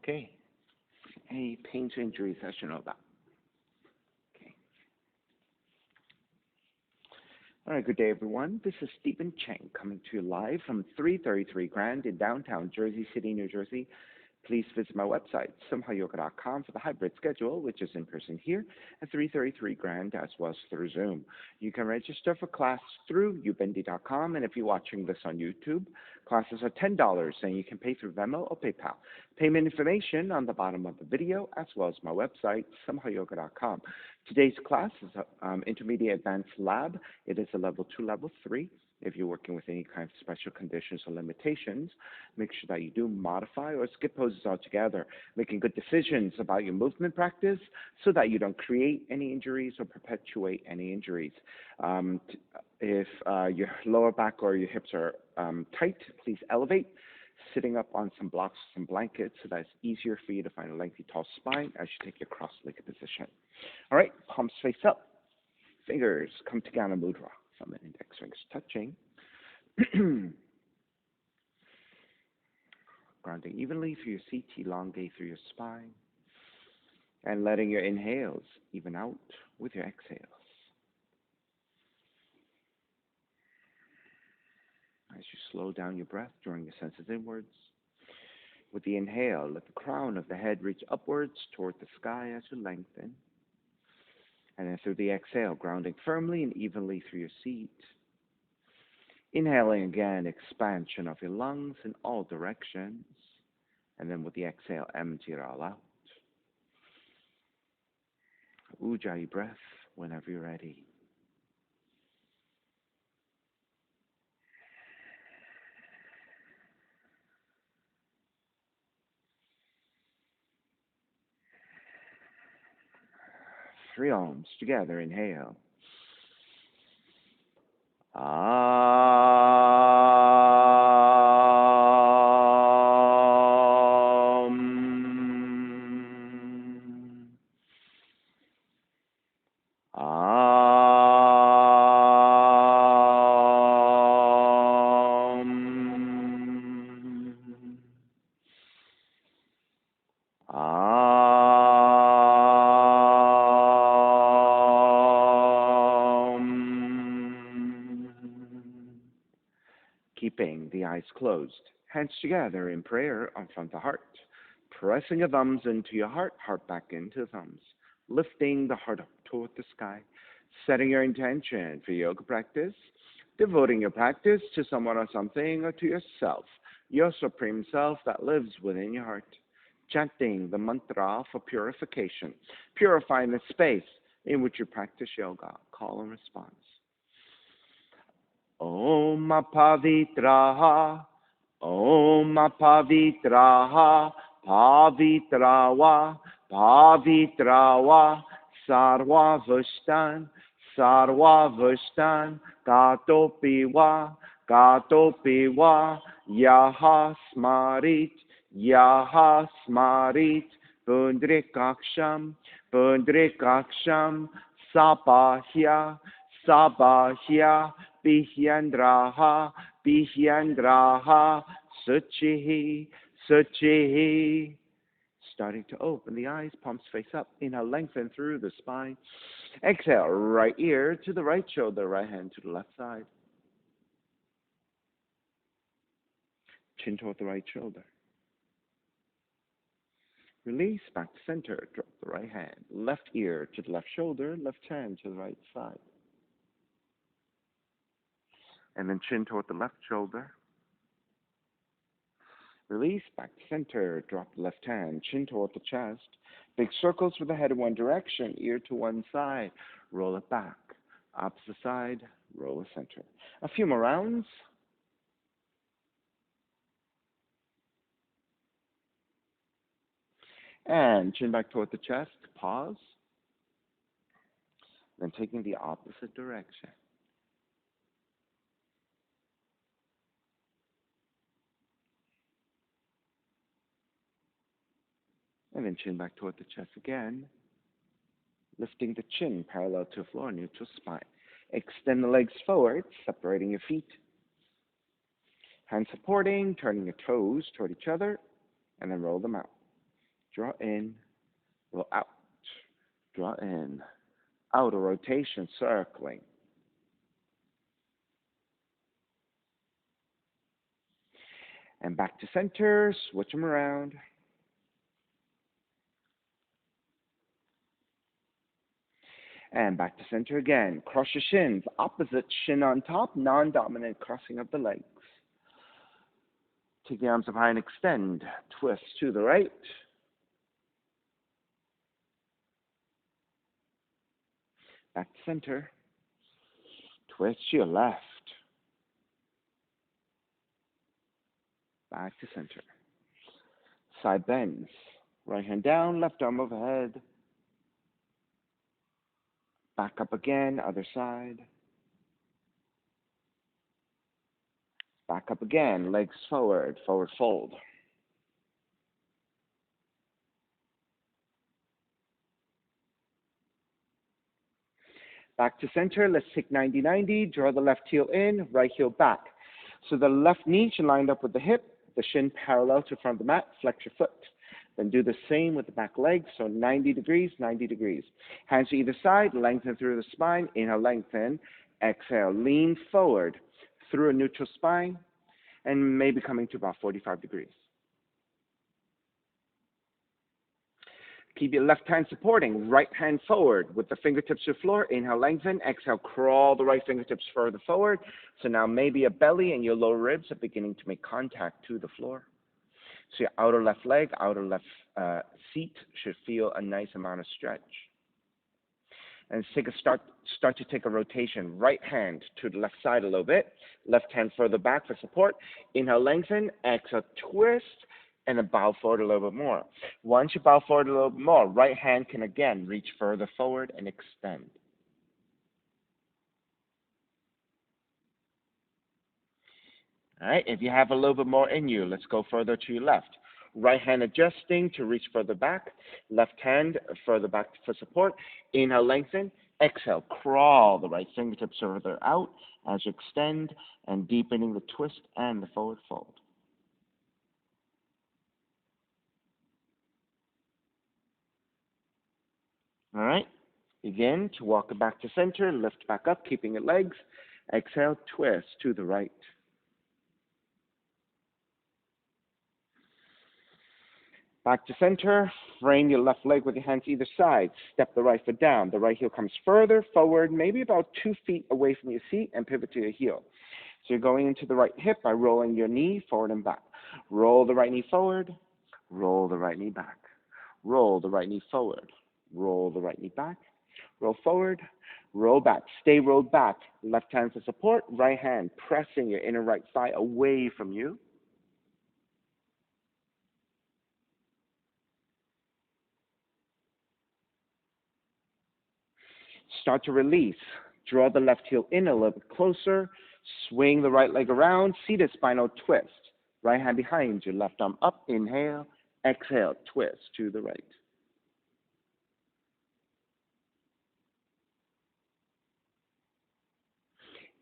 Okay. Any pain or injuries I should know about? Okay. All right, good day, everyone. This is Stephen Cheng coming to you live from 333 Grand in downtown Jersey City, New Jersey. Please visit my website, simhayoga.com, for the hybrid schedule, which is in person here at 333 Grand as well as through Zoom. You can register for class through ubendi.com, and if you're watching this on YouTube, classes are $10, and you can pay through Venmo or PayPal. Payment information on the bottom of the video, as well as my website, simhayoga.com. Today's class is Intermediate Advanced Lab. It is a level 2, level 3. If you're working with any kind of special conditions or limitations, make sure that you do modify or skip poses altogether, making good decisions about your movement practice so that you don't create any injuries or perpetuate any injuries. If your lower back or your hips are tight, please elevate, sitting up on some blocks, some blankets, so that it's easier for you to find a lengthy, tall spine as you take your cross-legged position. All right, palms face up, fingers come together, mudra. Thumb and index fingers touching. Grounding evenly through your seat, elongate through your spine, and letting your inhales even out with your exhales. As you slow down your breath, drawing your senses inwards. With the inhale, let the crown of the head reach upwards toward the sky as you lengthen. And then through the exhale, grounding firmly and evenly through your seat. Inhaling again, expansion of your lungs in all directions. And then with the exhale, empty it all out. Ujjayi breath whenever you're ready. Three arms together, inhale. Keeping the eyes closed, hands together in prayer in front of the heart, pressing your thumbs into your heart, heart back into the thumbs, lifting the heart up toward the sky, setting your intention for yoga practice, devoting your practice to someone or something or to yourself, your supreme self that lives within your heart, chanting the mantra for purification, purifying the space in which you practice yoga, call and response. Om Pavitraha, Om Pavitraha, Pavitrawa, Pavitrawa, Sarvavashtan, Sarvavashtan, Gatopiwa, Gatopiwa, Yaha Smarit, Yaha Smarit, Pundrikaksham, Pundrikaksham, Sapahya, Sabahya, Bihyandraha, Bihyandraha, Suchihi, Suchihi. Starting to open the eyes, palms face up. Inhale, lengthen through the spine. Exhale, right ear to the right shoulder, right hand to the left side. Chin toward the right shoulder. Release, back to center, drop the right hand. Left ear to the left shoulder, left hand to the right side. And then chin toward the left shoulder. Release, back to center, drop the left hand, chin toward the chest. Big circles with the head in one direction, ear to one side. Roll it back. Opposite side, roll the center. A few more rounds. And chin back toward the chest, pause. Then taking the opposite direction. And then chin back toward the chest again. Lifting the chin parallel to the floor, neutral spine. Extend the legs forward, separating your feet. Hands supporting, turning your toes toward each other, and then roll them out. Draw in, roll out. Draw in, outer rotation, circling. And back to center, switch them around. And back to center again. Cross your shins, opposite shin on top, non-dominant crossing of the legs. Take the arms up high and extend. Twist to the right. Back to center. Twist to your left. Back to center. Side bends. Right hand down, left arm overhead. Back up again, other side. Back up again, legs forward, forward fold. Back to center, let's take 90-90, draw the left heel in, right heel back. So the left knee should line up with the hip, the shin parallel to the front of the mat, flex your foot. Then do the same with the back leg, so 90 degrees, 90 degrees. Hands to either side, lengthen through the spine, inhale, lengthen, exhale, lean forward through a neutral spine, and maybe coming to about 45 degrees. Keep your left hand supporting, right hand forward with the fingertips to the floor. Inhale, lengthen. Exhale, crawl the right fingertips further forward. So now maybe your belly and your lower ribs are beginning to make contact to the floor. So your outer left leg, outer left seat should feel a nice amount of stretch. And start to take a rotation. Right hand to the left side a little bit. Left hand further back for support. Inhale, lengthen. Exhale, twist. And then bow forward a little bit more. Once you bow forward a little bit more, right hand can again reach further forward and extend. All right, if you have a little bit more in you, let's go further to your left. Right hand adjusting to reach further back. Left hand further back for support. Inhale, lengthen. Exhale, crawl the right fingertips further out as you extend and deepening the twist and the forward fold. All right, begin to walk it back to center, lift back up, keeping your legs. Exhale, twist to the right. Back to center, frame your left leg with your hands either side. Step the right foot down. The right heel comes further forward, maybe about 2 feet away from your seat, and pivot to your heel. So you're going into the right hip by rolling your knee forward and back. Roll the right knee forward, roll the right knee back. Roll the right knee forward, roll the right knee back. Roll forward, roll back. Stay rolled back. Left hand for support, right hand pressing your inner right thigh away from you. Start to release. Draw the left heel in a little bit closer. Swing the right leg around. Seated spinal twist. Right hand behind you. Left arm up. Inhale. Exhale. Twist to the right.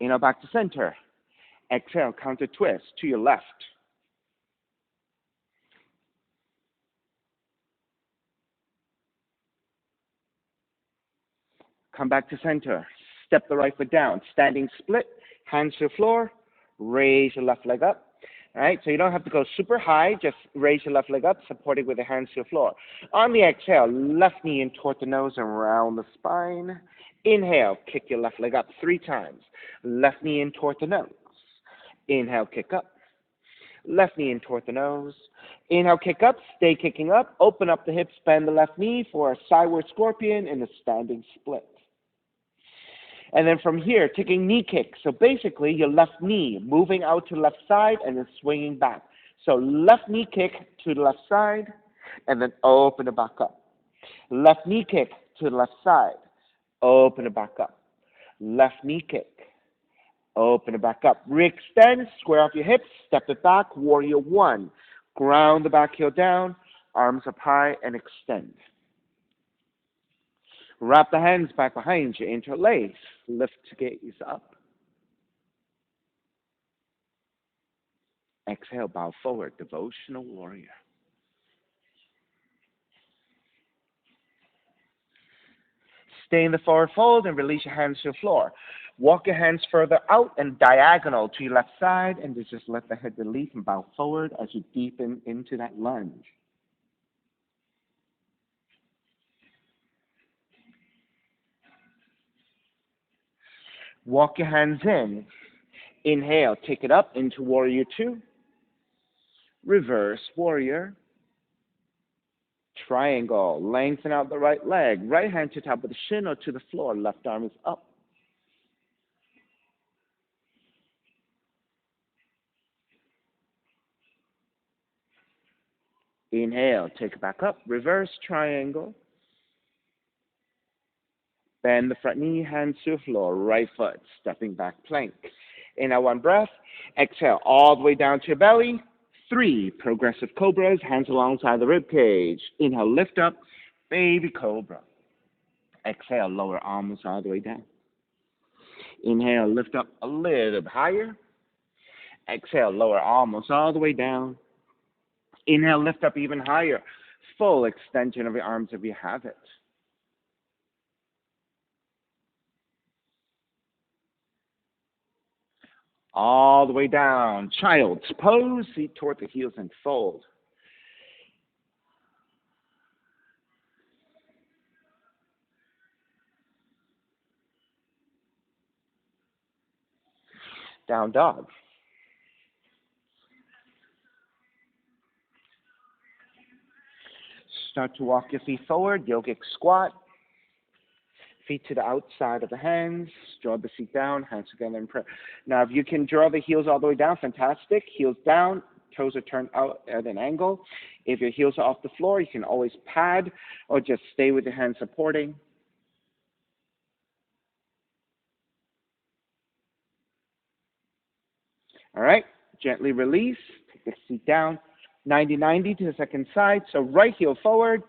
Inhale back to center. Exhale. Counter twist to your left. Come back to center. Step the right foot down. Standing split. Hands to the floor. Raise your left leg up. All right, so you don't have to go super high. Just raise your left leg up, supporting with the hands to the floor. On the exhale, left knee in toward the nose and around the spine. Inhale, kick your left leg up 3 times. Left knee in toward the nose. Inhale, kick up. Left knee in toward the nose. Inhale, kick up. Stay kicking up. Open up the hips, bend the left knee for a sideward scorpion in a standing split. And then from here, taking knee kick. So basically, your left knee moving out to the left side and then swinging back. So left knee kick to the left side and then open it back up. Left knee kick to the left side, open it back up. Left knee kick, open it back up. Re-extend, square off your hips, step it back, warrior 1. Ground the back heel down, arms up high and extend. Wrap the hands back behind you, interlace, lift gaze up. Exhale, bow forward, devotional warrior. Stay in the forward fold and release your hands to the floor. Walk your hands further out and diagonal to your left side, and just let the head release and bow forward as you deepen into that lunge. Walk your hands in. Inhale, take it up into Warrior Two. Reverse Warrior. Triangle, lengthen out the right leg. Right hand to top of the shin or to the floor. Left arm is up. Inhale, take it back up. Reverse triangle. Bend the front knee, hands to the floor. Right foot, stepping back plank. Inhale, one breath. Exhale, all the way down to your belly. 3 progressive cobras, hands alongside the rib cage. Inhale, lift up, baby cobra. Exhale, lower arms all the way down. Inhale, lift up a little bit higher. Exhale, lower arms all the way down. Inhale, lift up even higher. Full extension of your arms if you have it. All the way down. Child's pose, feet toward the heels and fold. Down dog. Start to walk your feet forward, yogic squat. Feet to the outside of the hands. Draw the feet down, hands together in prayer. Now, if you can draw the heels all the way down, fantastic. Heels down, toes are turned out at an angle. If your heels are off the floor, you can always pad or just stay with your hands supporting. All right, gently release. Take the seat down. 90-90 to the second side. So right heel forward,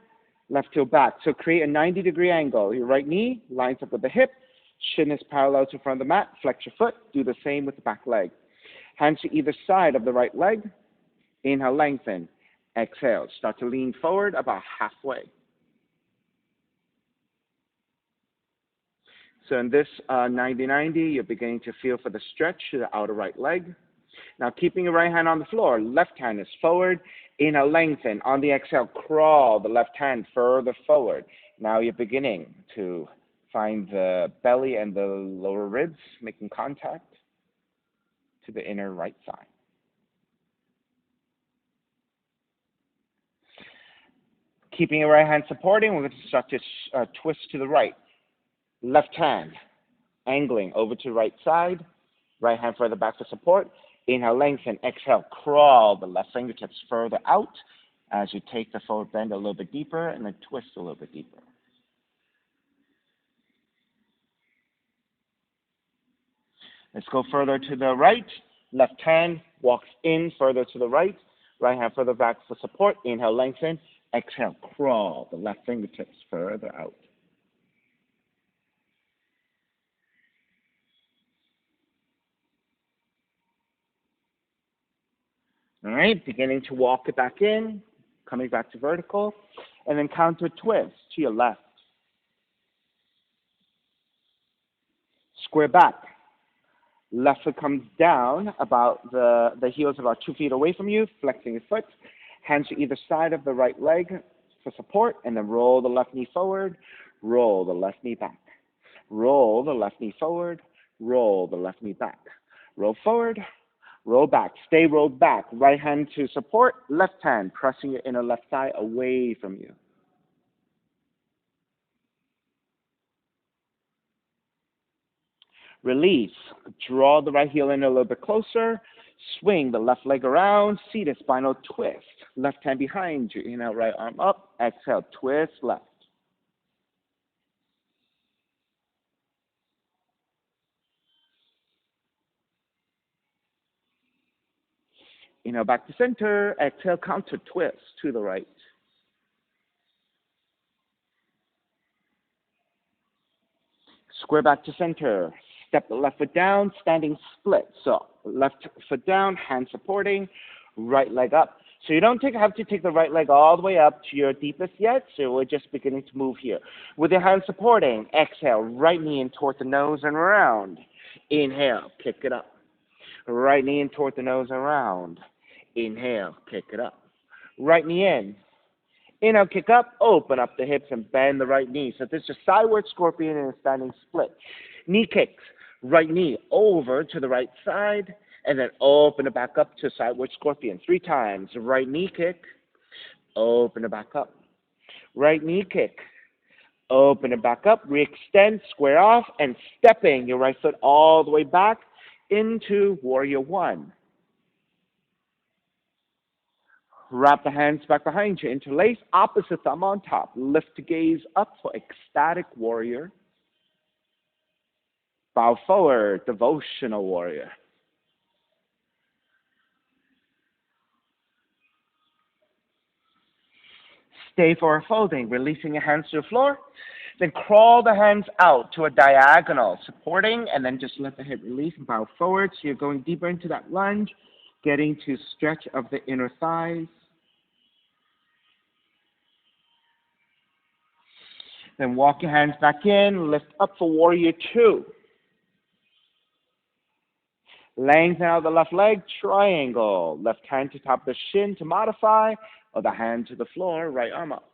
left heel back. So create a 90-degree angle. Your right knee lines up with the hip. Shin is parallel to the front of the mat. Flex your foot. Do the same with the back leg. Hands to either side of the right leg. Inhale, lengthen. Exhale. Start to lean forward about halfway. So in this 90-90, you're beginning to feel for the stretch to the outer right leg. Now, keeping your right hand on the floor, left hand is forward. Inhale, lengthen. On the exhale, crawl the left hand further forward. Now you're beginning to find the belly and the lower ribs making contact to the inner right thigh. Keeping your right hand supporting, we're going to start to twist to the right. Left hand angling over to right side. Right hand further back for support. Inhale, lengthen. Exhale, crawl the left fingertips further out as you take the forward bend a little bit deeper and then twist a little bit deeper. Let's go further to the right. Left hand walks in further to the right. Right hand further back for support. Inhale, lengthen. Exhale, crawl the left fingertips further out. All right, beginning to walk it back in, coming back to vertical, and then counter twist to your left. Square back. Left foot comes down about the heels about 2 feet away from you, flexing your foot. Hands to either side of the right leg for support, and then roll the left knee forward, roll the left knee back. Roll the left knee forward, roll the left knee back. Roll forward, roll back. Stay rolled back. Right hand to support, left hand pressing your inner left thigh away from you. Release. Draw the right heel in a little bit closer. Swing the left leg around. Seated spinal twist. Left hand behind you. Inhale, right arm up. Exhale, twist left. Inhale, back to center. Exhale, counter twist to the right. Square back to center. Step the left foot down, standing split. So left foot down, hand supporting, right leg up. So you don't have to take the right leg all the way up to your deepest yet, so we're just beginning to move here. With your hands supporting, exhale, right knee in toward the nose and around. Inhale, kick it up. Right knee in toward the nose and around. Inhale, kick it up. Right knee in. Inhale, kick up, open up the hips and bend the right knee. So this is a sideward scorpion and a standing split. Knee kicks, right knee over to the right side, and then open it back up to sideward scorpion 3 times. Right knee kick, open it back up. Right knee kick, open it back up, re-extend, square off, and stepping your right foot all the way back into warrior 1. Wrap the hands back behind you, interlace, opposite thumb on top. Lift the gaze up for ecstatic warrior. Bow forward, devotional warrior. Stay for folding, releasing your hands to the floor. Then crawl the hands out to a diagonal, supporting, and then just let the hip release and bow forward. So you're going deeper into that lunge, getting to stretch of the inner thighs. Then walk your hands back in, lift up for warrior 2. Lengthen out the left leg, triangle. Left hand to top the shin to modify, or the hand to the floor, right arm up.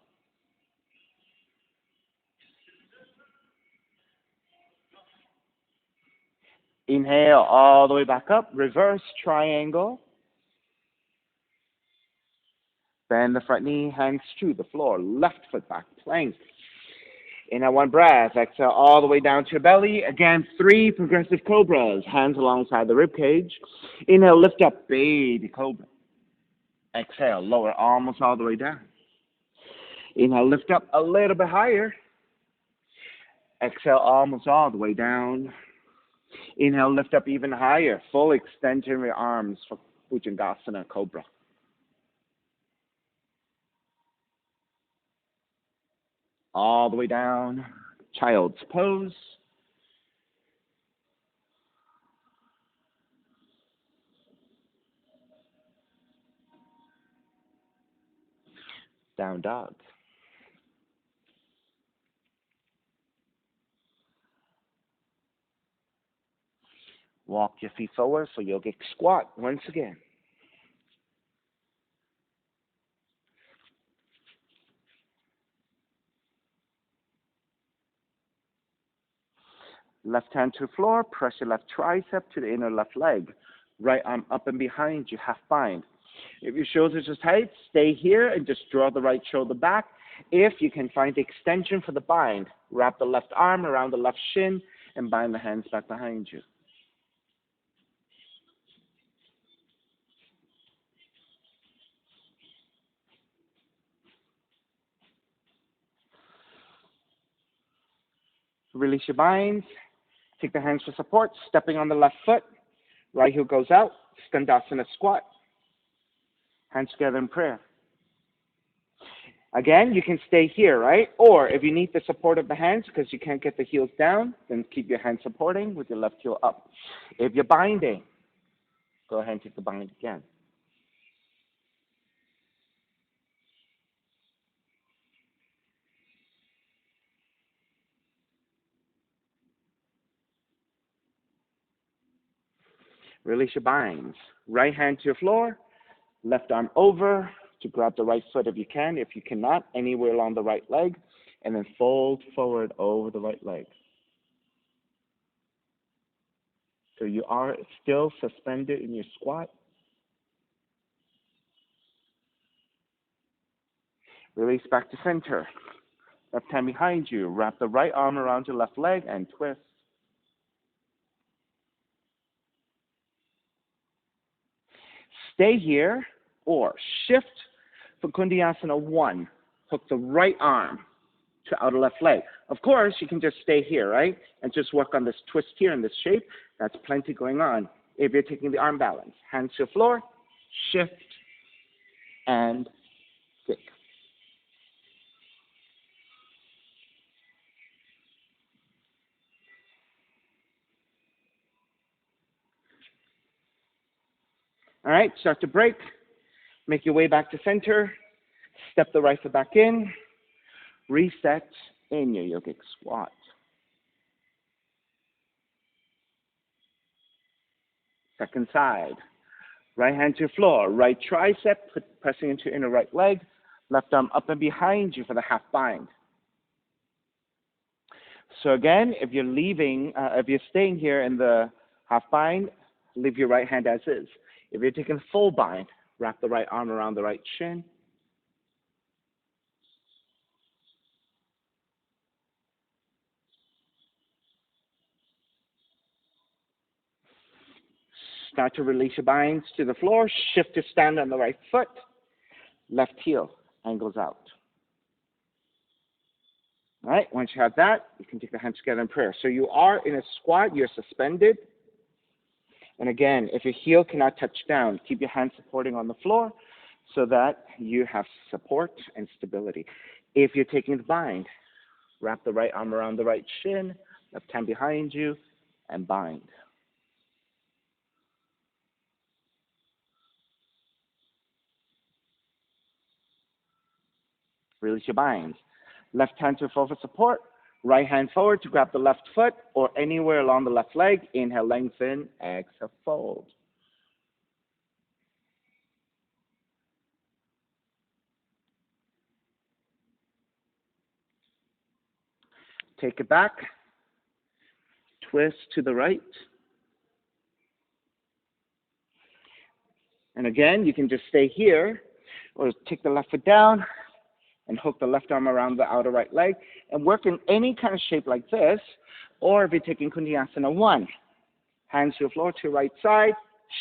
Inhale all the way back up, reverse triangle. Bend the front knee, hands to the floor, left foot back, plank. Inhale, 1 breath. Exhale all the way down to your belly. Again, 3 progressive cobras, hands alongside the rib cage. Inhale, lift up, baby cobra. Exhale, lower almost all the way down. Inhale, lift up a little bit higher. Exhale, almost all the way down. Inhale, lift up even higher. Full extension of your arms for Bhujangasana, Cobra. All the way down, child's pose. Down dog. Walk your feet forward for yogic squat once again. Left hand to the floor, press your left tricep to the inner left leg. Right arm up and behind you, half bind. If your shoulders are tight, stay here and just draw the right shoulder back. If you can find the extension for the bind, wrap the left arm around the left shin and bind the hands back behind you. Release your binds. Take the hands for support, stepping on the left foot. Right heel goes out, Skandasana squat. Hands together in prayer. Again, you can stay here, right? Or if you need the support of the hands because you can't get the heels down, then keep your hands supporting with your left heel up. If you're binding, go ahead and take the bind again. Release your binds. Right hand to your floor, left arm over to grab the right foot if you can. If you cannot, anywhere along the right leg, and then fold forward over the right leg. So you are still suspended in your squat. Release back to center. Left hand behind you. Wrap the right arm around your left leg and twist. Stay here or shift for Kundiyasana 1. Hook the right arm to outer left leg. Of course, you can just stay here, right? And just work on this twist here in this shape. That's plenty going on. If you're taking the arm balance, hands to the floor, shift, and kick. All right, start to break. Make your way back to center. Step the right foot back in. Reset in your yogic squat. Second side. Right hand to floor. Right tricep pressing into inner right leg. Left arm up and behind you for the half bind. So again, if you're staying here in the half bind, leave your right hand as is. If you're taking full bind, wrap the right arm around the right shin. Start to release your binds to the floor. Shift to stand on the right foot. Left heel angles out. All right, once you have that, you can take the hands together in prayer. So you are in a squat, you're suspended. And again, if your heel cannot touch down, keep your hands supporting on the floor so that you have support and stability. If you're taking the bind, wrap the right arm around the right shin, left hand behind you, and bind. Release your binds. Left hand to forward support, right hand forward to grab the left foot or anywhere along the left leg. Inhale, lengthen, exhale, fold. Take it back, twist to the right. And again, you can just stay here or take the left foot down and hook the left arm around the outer right leg and work in any kind of shape like this. Or if you're taking Kundiasana 1, hands to the floor to right side,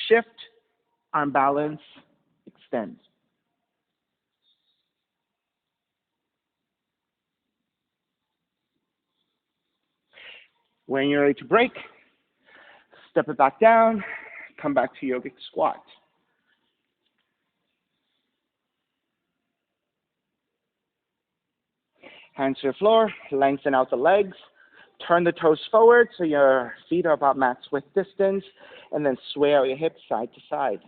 shift, arm balance, extend. When you're ready to break, step it back down, come back to yogic squat. Hands to the floor, lengthen out the legs, turn the toes forward so your feet are about max width distance, and then sway out your hips side to side.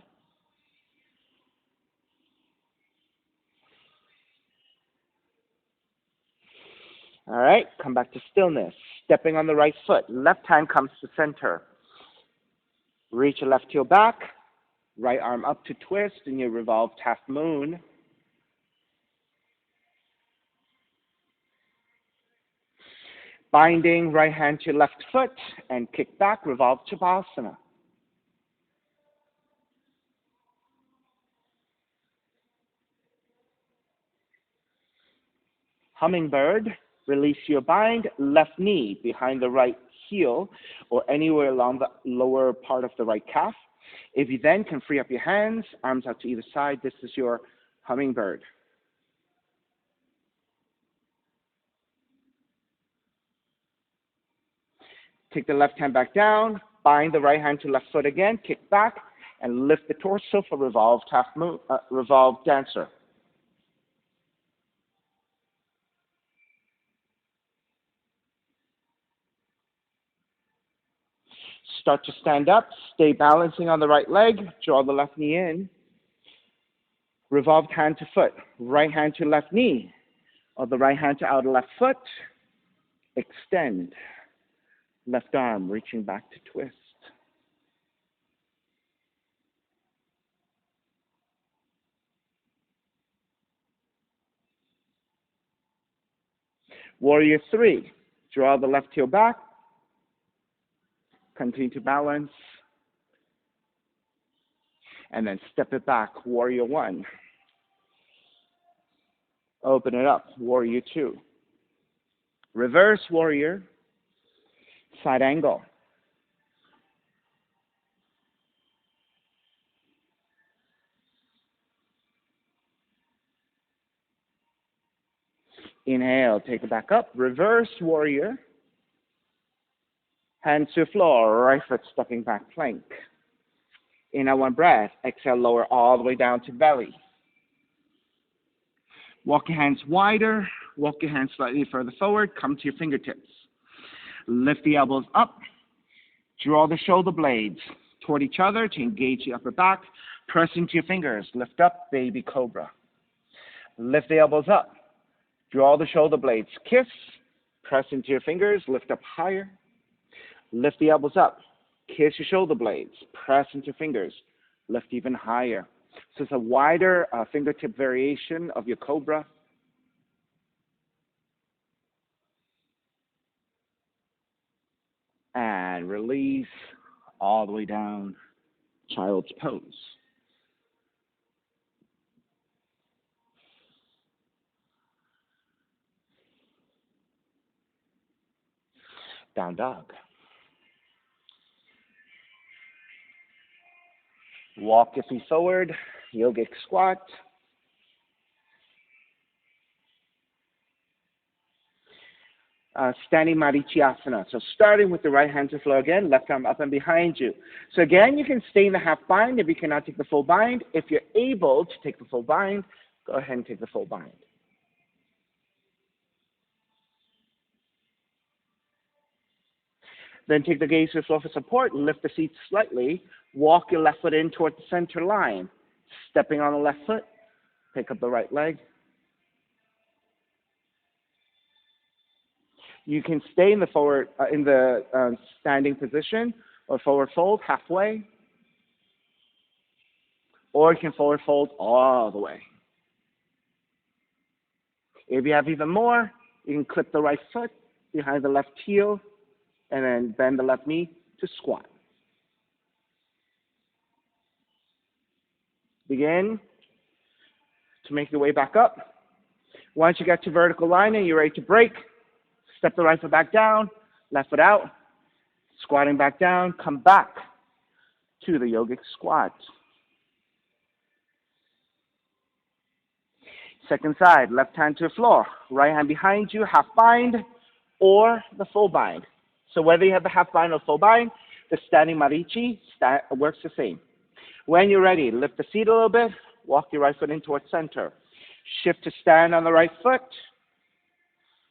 All right, come back to stillness. Stepping on the right foot, left hand comes to center. Reach your left heel back, right arm up to twist in your revolved half moon. Binding right hand to left foot and kick back, revolve Shavasana. Hummingbird, release your bind, left knee behind the right heel or anywhere along the lower part of the right calf. If you then can free up your hands, arms out to either side, this is your hummingbird. Take the left hand back down, bind the right hand to left foot again, kick back, and lift the torso for revolved revolved dancer. Start to stand up, stay balancing on the right leg, draw the left knee in. Revolved hand to foot, right hand to left knee, or the right hand to outer left foot. Extend. Left arm reaching back to twist. Warrior 3. Draw the left heel back. Continue to balance. And then step it back. Warrior 1. Open it up. Warrior 2. Reverse warrior. Side angle. Inhale, take it back up. Reverse warrior. Hands to floor, right foot stepping back, plank. Inhale, one breath. Exhale, lower all the way down to belly. Walk your hands wider. Walk your hands slightly further forward. Come to your fingertips. Lift the elbows up. Draw the shoulder blades toward each other to engage the upper back. Press into your fingers. Lift up, baby cobra. Lift the elbows up. Draw the shoulder blades. Kiss. Press into your fingers. Lift up higher. Lift the elbows up. Kiss your shoulder blades. Press into your fingers. Lift even higher. So it's a wider fingertip variation of your cobra. And release all the way down, child's pose. Down dog. Walk your feet forward, yogic squat. Standing Marichyasana. So starting with the right hand to the floor again, left arm up and behind you. So again, you can stay in the half bind if you cannot take the full bind. If you're able to take the full bind, go ahead and take the full bind. Then take the gaze to the floor for support, lift the seat slightly, walk your left foot in toward the center line. Stepping on the left foot, pick up the right leg. You can stay in the forward, standing position or forward fold halfway, or you can forward fold all the way. If you have even more, you can clip the right foot behind the left heel and then bend the left knee to squat. Begin to make your way back up. Once you get to vertical line and you're ready to break, step the right foot back down, left foot out, squatting back down, come back to the yogic squat. Second side, left hand to the floor, right hand behind you, half bind or the full bind. So whether you have the half bind or full bind, the standing marichi works the same. When you're ready, lift the seat a little bit, walk your right foot in towards center. Shift to stand on the right foot,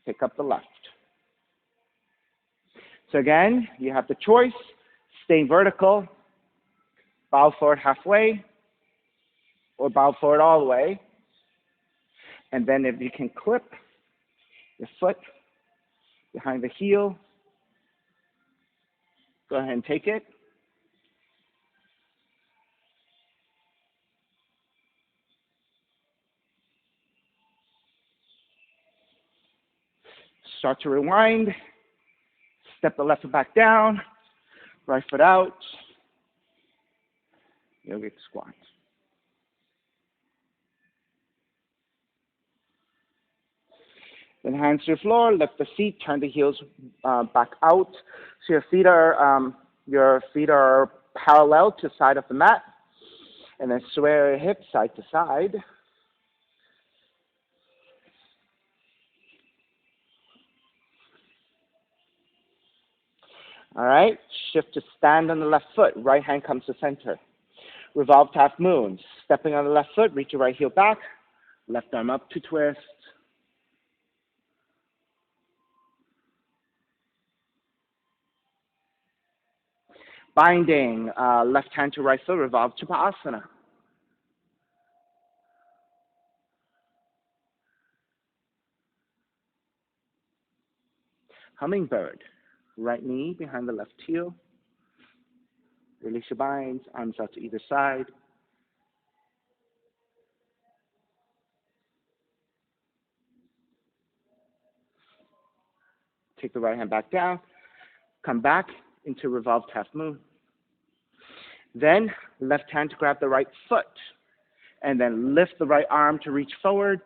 pick up the left. So again, you have the choice, staying vertical, bow forward halfway, or bow forward all the way. And then if you can clip your foot behind the heel, go ahead and take it. Start to rewind. Step the left foot back down, right foot out, yogic squat. Then hands to the floor, lift the seat, turn the heels back out. So your feet are parallel to the side of the mat. And then sway your hips side to side. All right, shift to stand on the left foot. Right hand comes to center. Revolve to half moon. Stepping on the left foot, reach your right heel back. Left arm up to twist. Binding, left hand to right foot, revolve to Chupasana. Hummingbird, right knee behind the left heel. Release your binds, arms out to either side. Take the right hand back down. Come back into revolved half moon. Then left hand to grab the right foot. And then lift the right arm to reach forward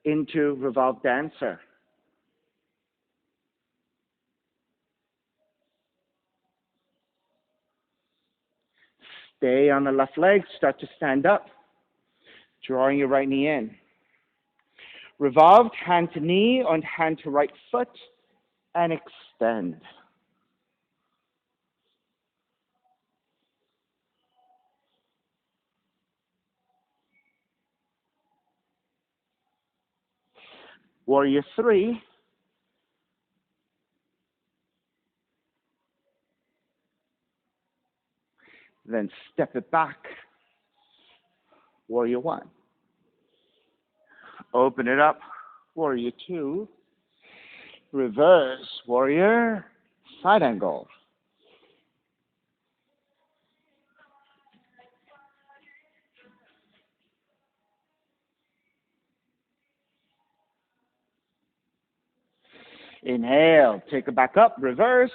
into revolved dancer. Stay on the left leg, start to stand up, drawing your right knee in. Revolved, hand to knee and hand to right foot, and extend. Warrior 3. Then step it back, warrior one. Open it up, warrior two. Reverse, warrior, side angle. Inhale, take it back up, reverse.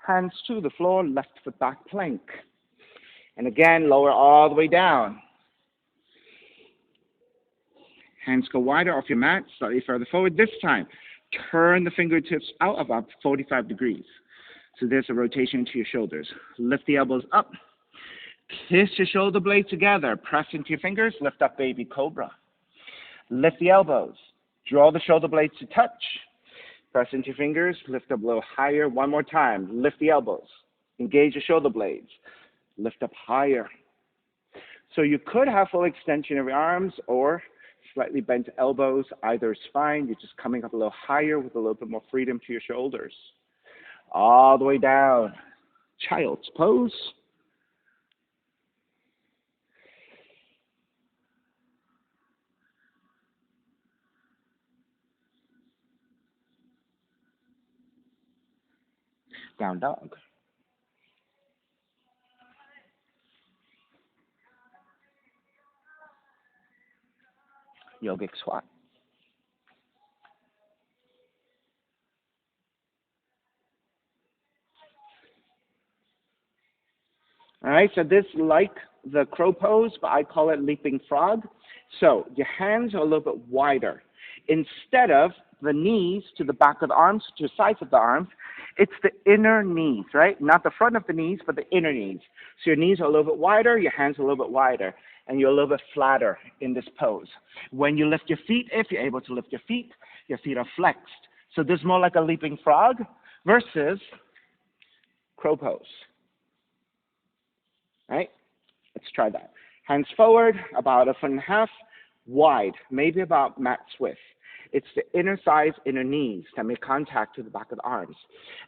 Hands to the floor, left foot back plank. And again, lower all the way down. Hands go wider off your mat, slightly further forward. This time, turn the fingertips out about 45 degrees. So there's a rotation to your shoulders. Lift the elbows up. Kiss your shoulder blades together. Press into your fingers. Lift up baby cobra. Lift the elbows. Draw the shoulder blades to touch. Press into your fingers. Lift up a little higher. One more time. Lift the elbows. Engage your shoulder blades. Lift up higher. So you could have full extension of your arms or slightly bent elbows. Either is fine. You're just coming up a little higher with a little bit more freedom to your shoulders. All the way down. Child's pose. Down dog. Yogic squat. All right, so this is like the crow pose, but I call it leaping frog. So your hands are a little bit wider. Instead of the knees to the back of the arms, to the sides of the arms, it's the inner knees, right? Not the front of the knees, but the inner knees. So your knees are a little bit wider, your hands are a little bit wider, and you're a little bit flatter in this pose. When you lift your feet, if you're able to lift your feet are flexed. So this is more like a leaping frog versus crow pose. Right? Let's try that. Hands forward, about 1.5 feet wide, maybe about mat's width. It's the inner thighs, inner knees that make contact to the back of the arms.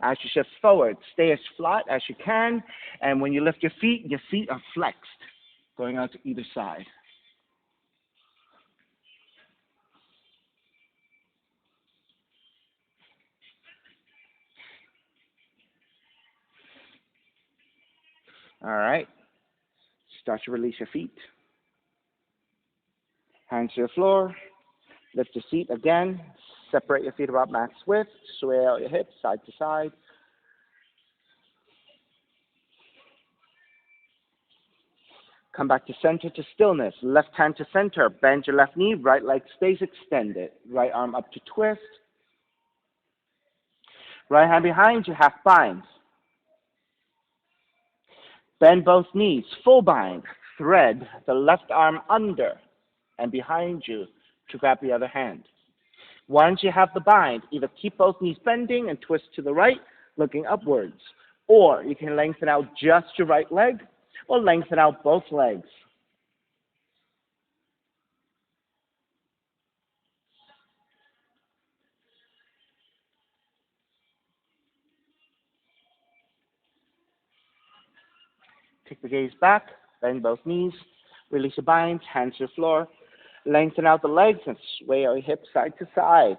As you shift forward, stay as flat as you can, and when you lift your feet are flexed, going out to either side. All right. Start to release your feet. Hands to the floor. Lift your seat again. Separate your feet about max width. Sway out your hips side to side. Come back to center to stillness. Left hand to center. Bend your left knee. Right leg stays extended. Right arm up to twist. Right hand behind you, half bind. Bend both knees. Full bind. Thread the left arm under and behind you to grab the other hand. Once you have the bind, either keep both knees bending and twist to the right, looking upwards. Or you can lengthen out just your right leg or lengthen out both legs. Take the gaze back, bend both knees, release the binds, hands to the floor, lengthen out the legs and sway your hips side to side.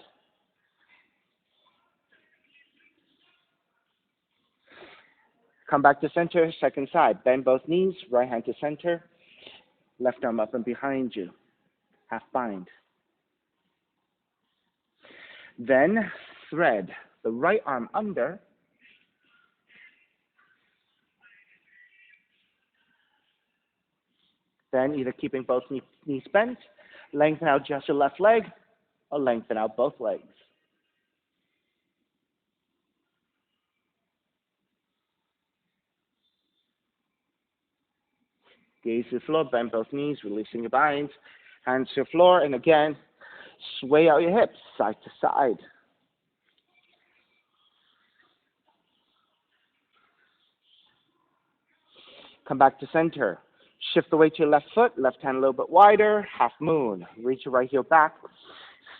Come back to center, second side. Bend both knees, right hand to center, left arm up and behind you. Half bind. Then thread the right arm under. Then either keeping both knees bent, lengthen out just your left leg, or lengthen out both legs. Gaze to the floor, bend both knees, releasing your binds. Hands to the floor, and again, sway out your hips side to side. Come back to center. Shift the weight to your left foot, left hand a little bit wider, half moon. Reach your right heel back.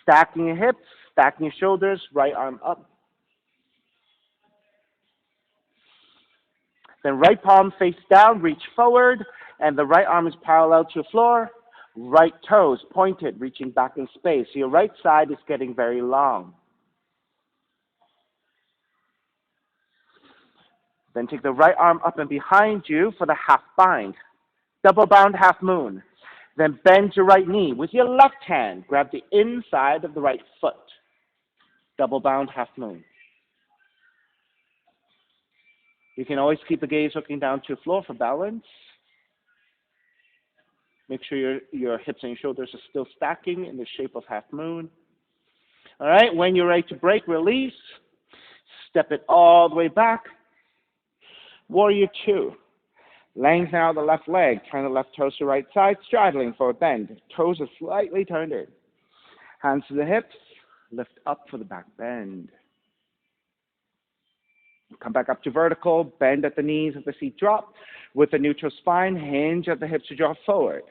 Stacking your hips, stacking your shoulders, right arm up. Then right palm face down, reach forward, and the right arm is parallel to the floor. Right toes pointed, reaching back in space. So your right side is getting very long. Then take the right arm up and behind you for the half bind. Double bound half moon. Then bend your right knee. With your left hand, grab the inside of the right foot. Double bound half moon. You can always keep the gaze looking down to the floor for balance. Make sure your hips and your shoulders are still stacking in the shape of half moon. All right, when you're ready to break, release. Step it all the way back. Warrior two. Lengthen out the left leg. Turn the left toes to the right side, straddling for a bend. Toes are slightly turned in. Hands to the hips. Lift up for the back bend. Come back up to vertical. Bend at the knees as the seat drop. With a neutral spine, hinge at the hips to draw forward.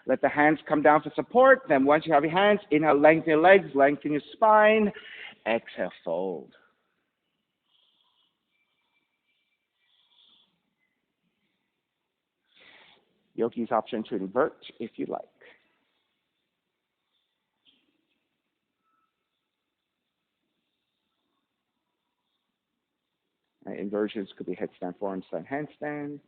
Let the hands come down for support. Then once you have your hands, inhale, lengthen your legs, lengthen your spine. Exhale, fold. Yogi's option to invert if you like. Inversions could be headstand, forearm stand, handstand.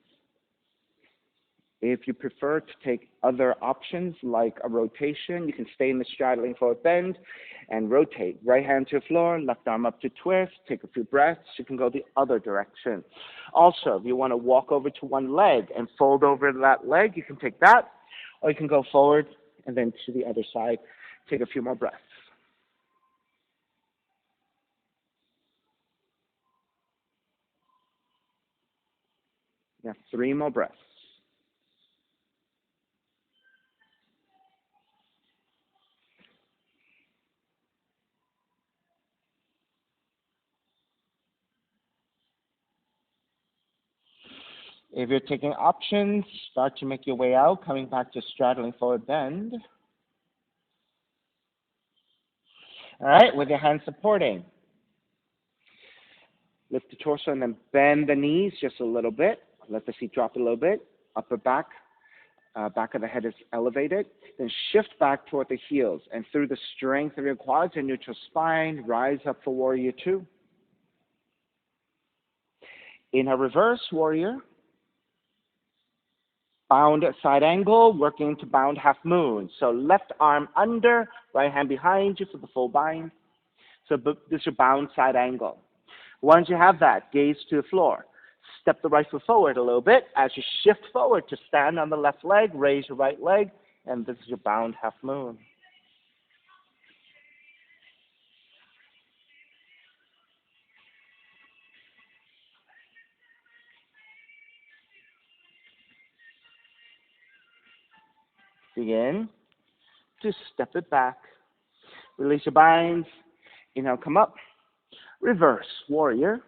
If you prefer to take other options like a rotation, you can stay in the straddling forward bend and rotate. Right hand to the floor, left arm up to twist, take a few breaths. You can go the other direction. Also, if you want to walk over to one leg and fold over that leg, you can take that, or you can go forward and then to the other side. Take a few more breaths. You have 3 more breaths. If you're taking options, start to make your way out, coming back to straddling forward bend. All right, with your hands supporting. Lift the torso and then bend the knees just a little bit. Let the seat drop a little bit. Upper back, back of the head is elevated. Then shift back toward the heels. And through the strength of your quads and neutral spine, rise up for warrior two. Inhale, reverse warrior. Bound side angle, working to bound half moon. So left arm under, right hand behind you for the full bind. So this is your bound side angle. Once you have that, gaze to the floor. Step the right foot forward a little bit. As you shift forward to stand on the left leg, raise your right leg, and this is your bound half moon. Begin to step it back. Release your binds. Inhale, come up. Reverse, warrior.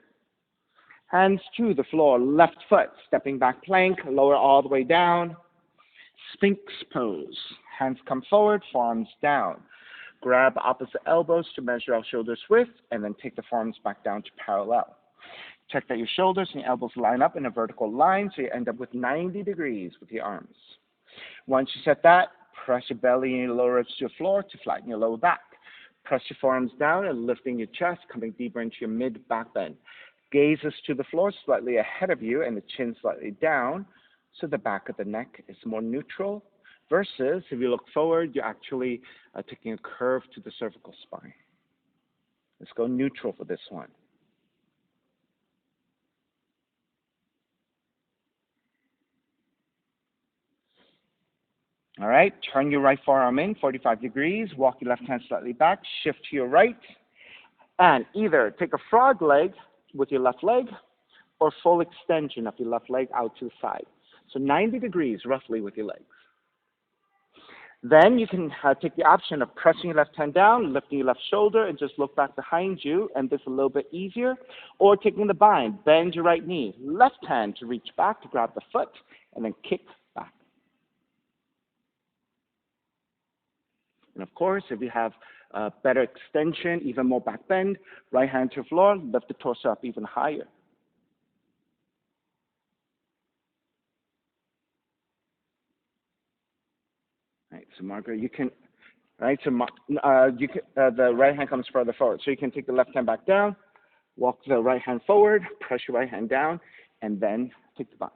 Hands to the floor, left foot, stepping back plank, lower all the way down. Sphinx pose. Hands come forward, forearms down. Grab opposite elbows to measure out shoulders width, and then take the forearms back down to parallel. Check that your shoulders and your elbows line up in a vertical line, so you end up with 90 degrees with your arms. Once you set that, press your belly and your lower ribs to the floor to flatten your lower back. Press your forearms down and lifting your chest, coming deeper into your mid-back bend. Gazes to the floor slightly ahead of you and the chin slightly down, so the back of the neck is more neutral, versus if you look forward, you're actually taking a curve to the cervical spine. Let's go neutral for this one. All right, turn your right forearm in, 45 degrees, walk your left hand slightly back, shift to your right, and either take a frog leg with your left leg, or full extension of your left leg out to the side. So 90 degrees roughly with your legs. Then you can take the option of pressing your left hand down, lifting your left shoulder, and just look back behind you, and this is a little bit easier. Or taking the bind, bend your right knee, left hand to reach back to grab the foot, and then kick back. And of course, if you have better extension, even more back bend, right hand to the floor, lift the torso up even higher. So Margaret, you can, right? So the right hand comes further forward. So you can take the left hand back down, walk the right hand forward, press your right hand down, and then take the bind.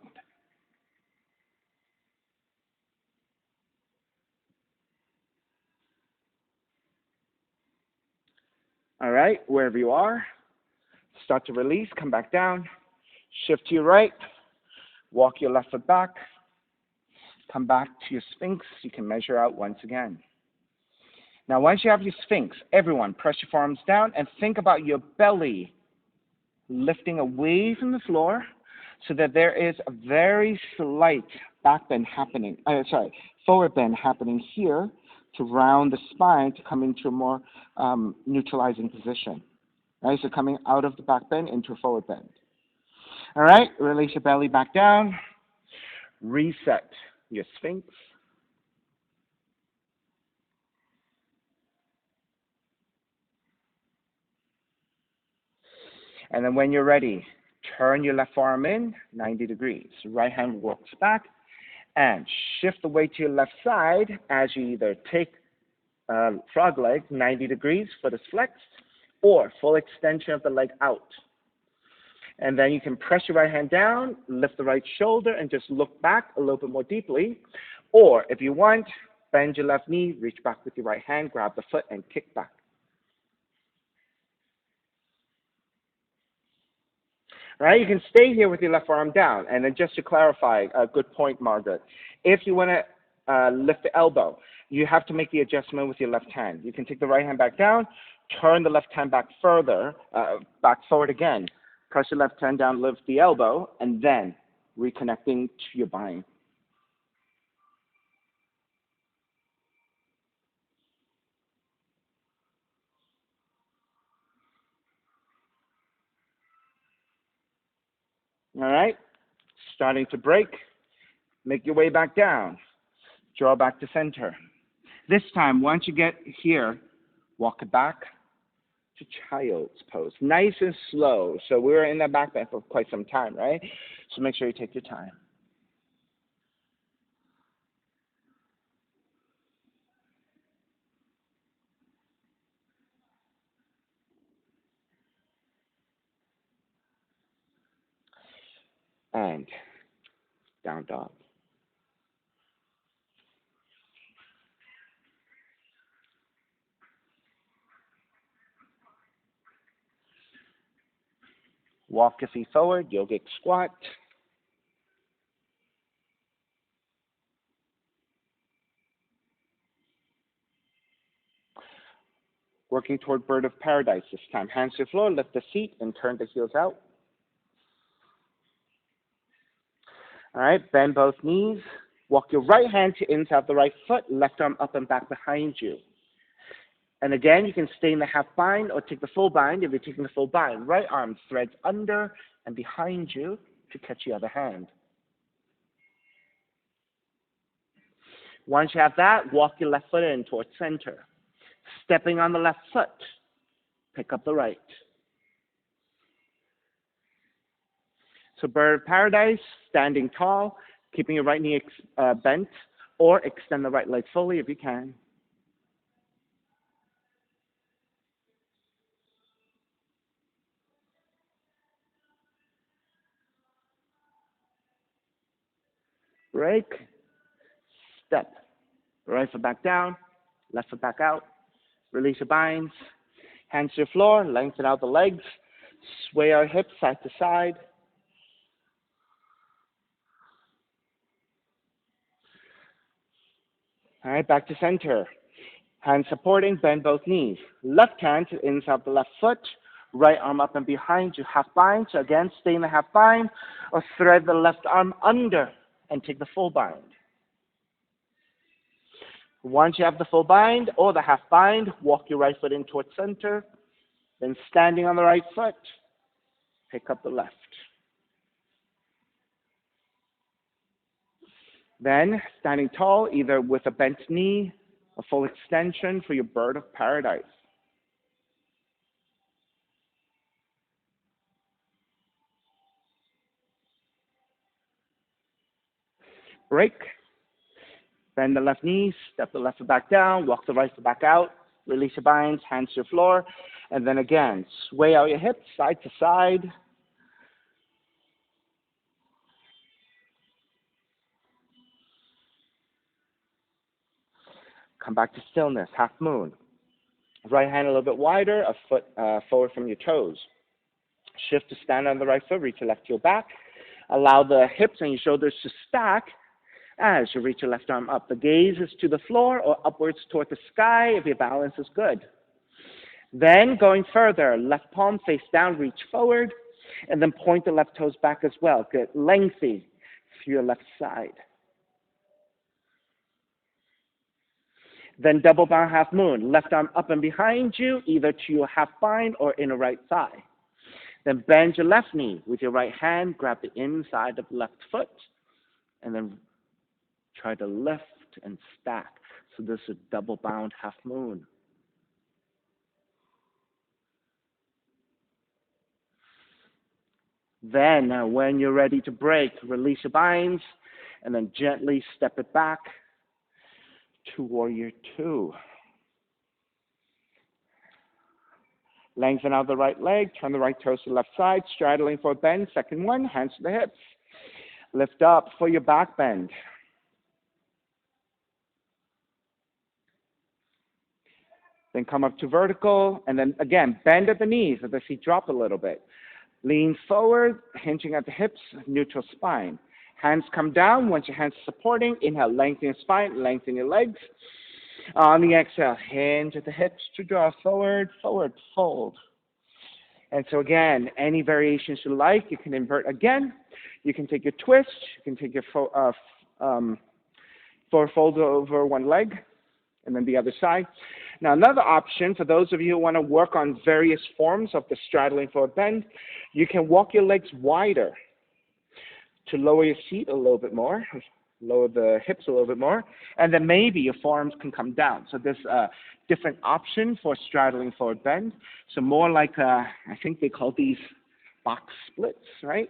All right, wherever you are, start to release, come back down, shift to your right, walk your left foot back, come back to your Sphinx. You can measure out once again. Now, once you have your Sphinx, everyone press your forearms down and think about your belly lifting away from the floor so that there is a very slight back bend happening, forward bend happening here to round the spine to come into a more neutralizing position. Right, so coming out of the back bend into a forward bend. All right, release your belly back down. Reset your Sphinx. And then when you're ready, turn your left forearm in 90 degrees. Right hand walks back and shift the weight to your left side as you either take frog leg 90 degrees, foot is flexed, or full extension of the leg out. And then you can press your right hand down, lift the right shoulder, and just look back a little bit more deeply. Or if you want, bend your left knee, reach back with your right hand, grab the foot, and kick back. Right? You can stay here with your left arm down. And then just to clarify, a good point, Margaret. If you want to lift the elbow, you have to make the adjustment with your left hand. You can take the right hand back down, turn the left hand back further, back forward again. Press your left hand down, lift the elbow, and then reconnecting to your bind. All right? Starting to break. Make your way back down. Draw back to center. This time, once you get here, walk it back to child's pose. Nice and slow. So we were in that back bend for quite some time, right? So make sure you take your time. And down dog. Walk your feet forward, yogic squat. Working toward bird of paradise this time. Hands to the floor, lift the feet, and turn the heels out. All right, bend both knees. Walk your right hand to inside the right foot, left arm up and back behind you. And again, you can stay in the half bind or take the full bind. If you're taking the full bind, right arm threads under and behind you to catch the other hand. Once you have that, walk your left foot in towards center. Stepping on the left foot, pick up the right. So bird of paradise, standing tall, keeping your right knee bent, or extend the right leg fully if you can. Break, step. Right foot back down, left foot back out. Release your binds. Hands to the floor, lengthen out the legs. Sway our hips side to side. All right, back to center. Hands supporting, bend both knees. Left hand to inside the left foot. Right arm up and behind you, half bind. So again, stay in the half bind or thread the left arm under and take the full bind. Once you have the full bind or the half bind, walk your right foot in towards center. Then standing on the right foot, pick up the left. Then standing tall, either with a bent knee, a full extension for your bird of paradise. Break, Bend the left knee, step the left foot back down, walk the right foot back out, release your binds, hands to the floor, and then again, sway out your hips side to side. Come back to stillness, half moon. Right hand a little bit wider, a foot forward from your toes. Shift to stand on the right foot, reach your left heel back. Allow the hips and your shoulders to stack as you reach your left arm up. The gaze is to the floor or upwards toward the sky if your balance is good. Then going further, left palm face down, reach forward, and then point the left toes back as well. Good, lengthy through your left side. Then double bound half moon, left arm up and behind you, either to your half bind or inner right thigh. Then bend your left knee with your right hand, grab the inside of the left foot, and then try to lift and stack. So this is a double bound half moon. Then, when you're ready to break, release your binds, and then gently step it back to warrior two. Lengthen out the right leg, turn the right toes to the left side, straddling for a bend. Second one, hands to the hips. Lift up for your back bend. Then come up to vertical, and then again, bend at the knees as the feet drop a little bit. Lean forward, hinging at the hips, neutral spine. Hands come down. Once your hands are supporting, inhale, lengthen your spine, lengthen your legs. On the exhale, hinge at the hips to draw forward, forward fold. And so again, any variations you like, you can invert again. You can take your twist. You can take your forward fold over one leg, and then the other side. Now, another option for those of you who want to work on various forms of the straddling forward bend, you can walk your legs wider to lower your feet a little bit more, lower the hips a little bit more, and then maybe your forearms can come down. So there's a different option for straddling forward bend. So more like, I think they call these box splits, right?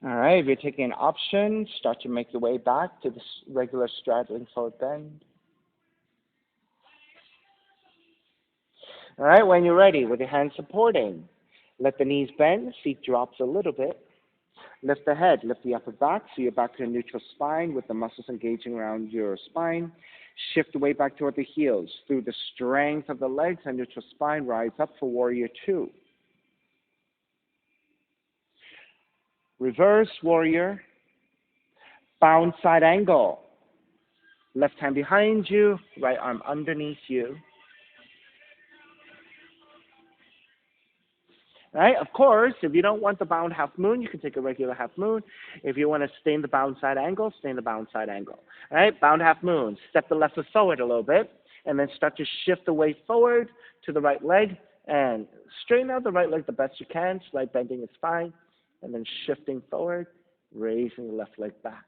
All right, if you're taking an option, start to make your way back to the regular straddling forward bend. All right, when you're ready, with your hands supporting, let the knees bend, feet drops a little bit. Lift the head, lift the upper back, so you're back to a neutral spine with the muscles engaging around your spine. Shift the weight back toward the heels. Through the strength of the legs and neutral spine, rise up for warrior two. Reverse warrior, bound side angle. Left hand behind you, right arm underneath you. Right? Of course, if you don't want the bound half moon, you can take a regular half moon. If you want to stay in the bound side angle, stay in the bound side angle. Right? Bound half moon. Step the left foot forward a little bit, and then start to shift the weight forward to the right leg, and straighten out the right leg the best you can. Slight bending is fine, and then shifting forward, raising the left leg back,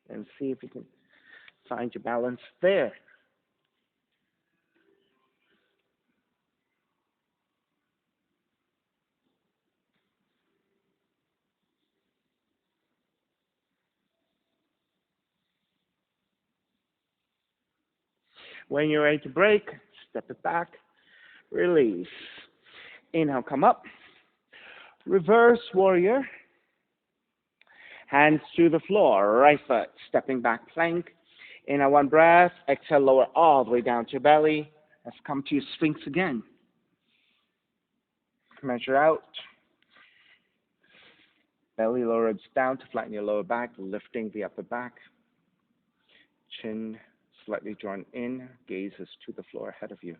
and see if you can find your balance there. When you're ready to break, step it back, release. Inhale, come up. Reverse warrior. Hands to the floor, right foot, stepping back plank. Inhale, one breath. Exhale, lower all the way down to your belly. Let's come to your Sphinx again. Measure out. Belly lower ribs down to flatten your lower back, lifting the upper back. Chin slightly drawn in, gaze is to the floor ahead of you.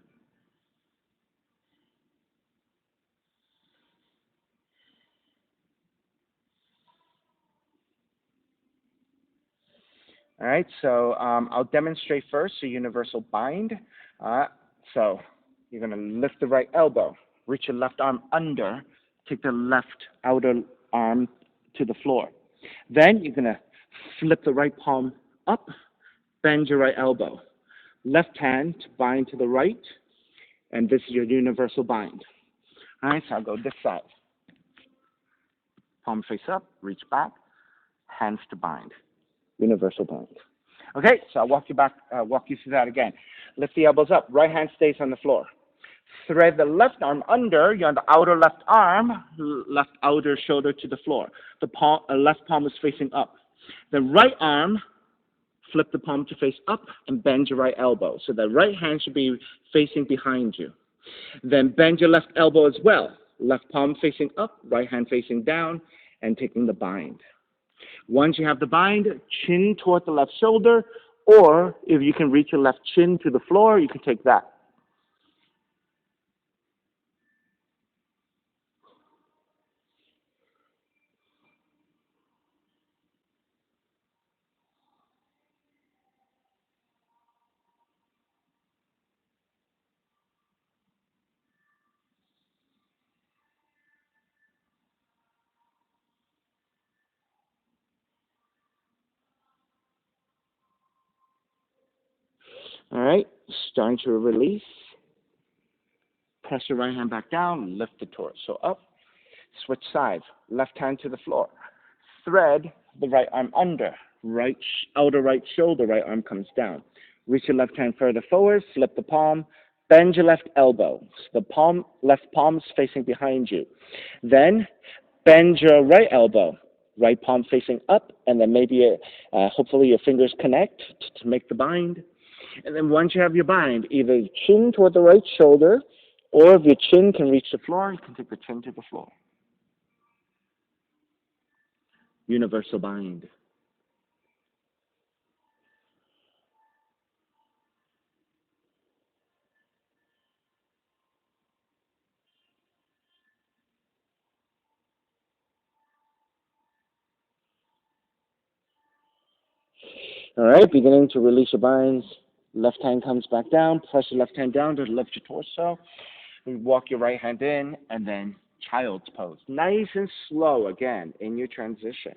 All right, so I'll demonstrate first a universal bind. So you're going to lift the right elbow, reach your left arm under, take the left outer arm to the floor. Then you're going to flip the right palm up, bend your right elbow. Left hand to bind to the right, and this is your universal bind. All right, so I'll go this side. Palm face up, reach back, hands to bind. Universal bind. Okay, so I'll walk you through that again. Lift the elbows up, right hand stays on the floor. Thread the left arm under, you're on the outer left arm, left outer shoulder to the floor. The left palm is facing up. The right arm, flip the palm to face up and bend your right elbow. So the right hand should be facing behind you. Then bend your left elbow as well. Left palm facing up, right hand facing down, and taking the bind. Once you have the bind, chin toward the left shoulder, or if you can reach your left chin to the floor, you can take that. All right, starting to release. Press your right hand back down, lift the torso up. Switch sides, left hand to the floor. Thread the right arm under, outer right shoulder, right arm comes down. Reach your left hand further forward, flip the palm, bend your left elbow. So the left palm is facing behind you. Then bend your right elbow, right palm facing up, and then maybe hopefully your fingers connect to make the bind. And then once you have your bind, either chin toward the right shoulder, or if your chin can reach the floor, you can take the chin to the floor. Universal bind. All right, beginning to release your binds. Left hand comes back down. Press your left hand down to lift your torso. Walk your right hand in, and then child's pose. Nice and slow again in your transition.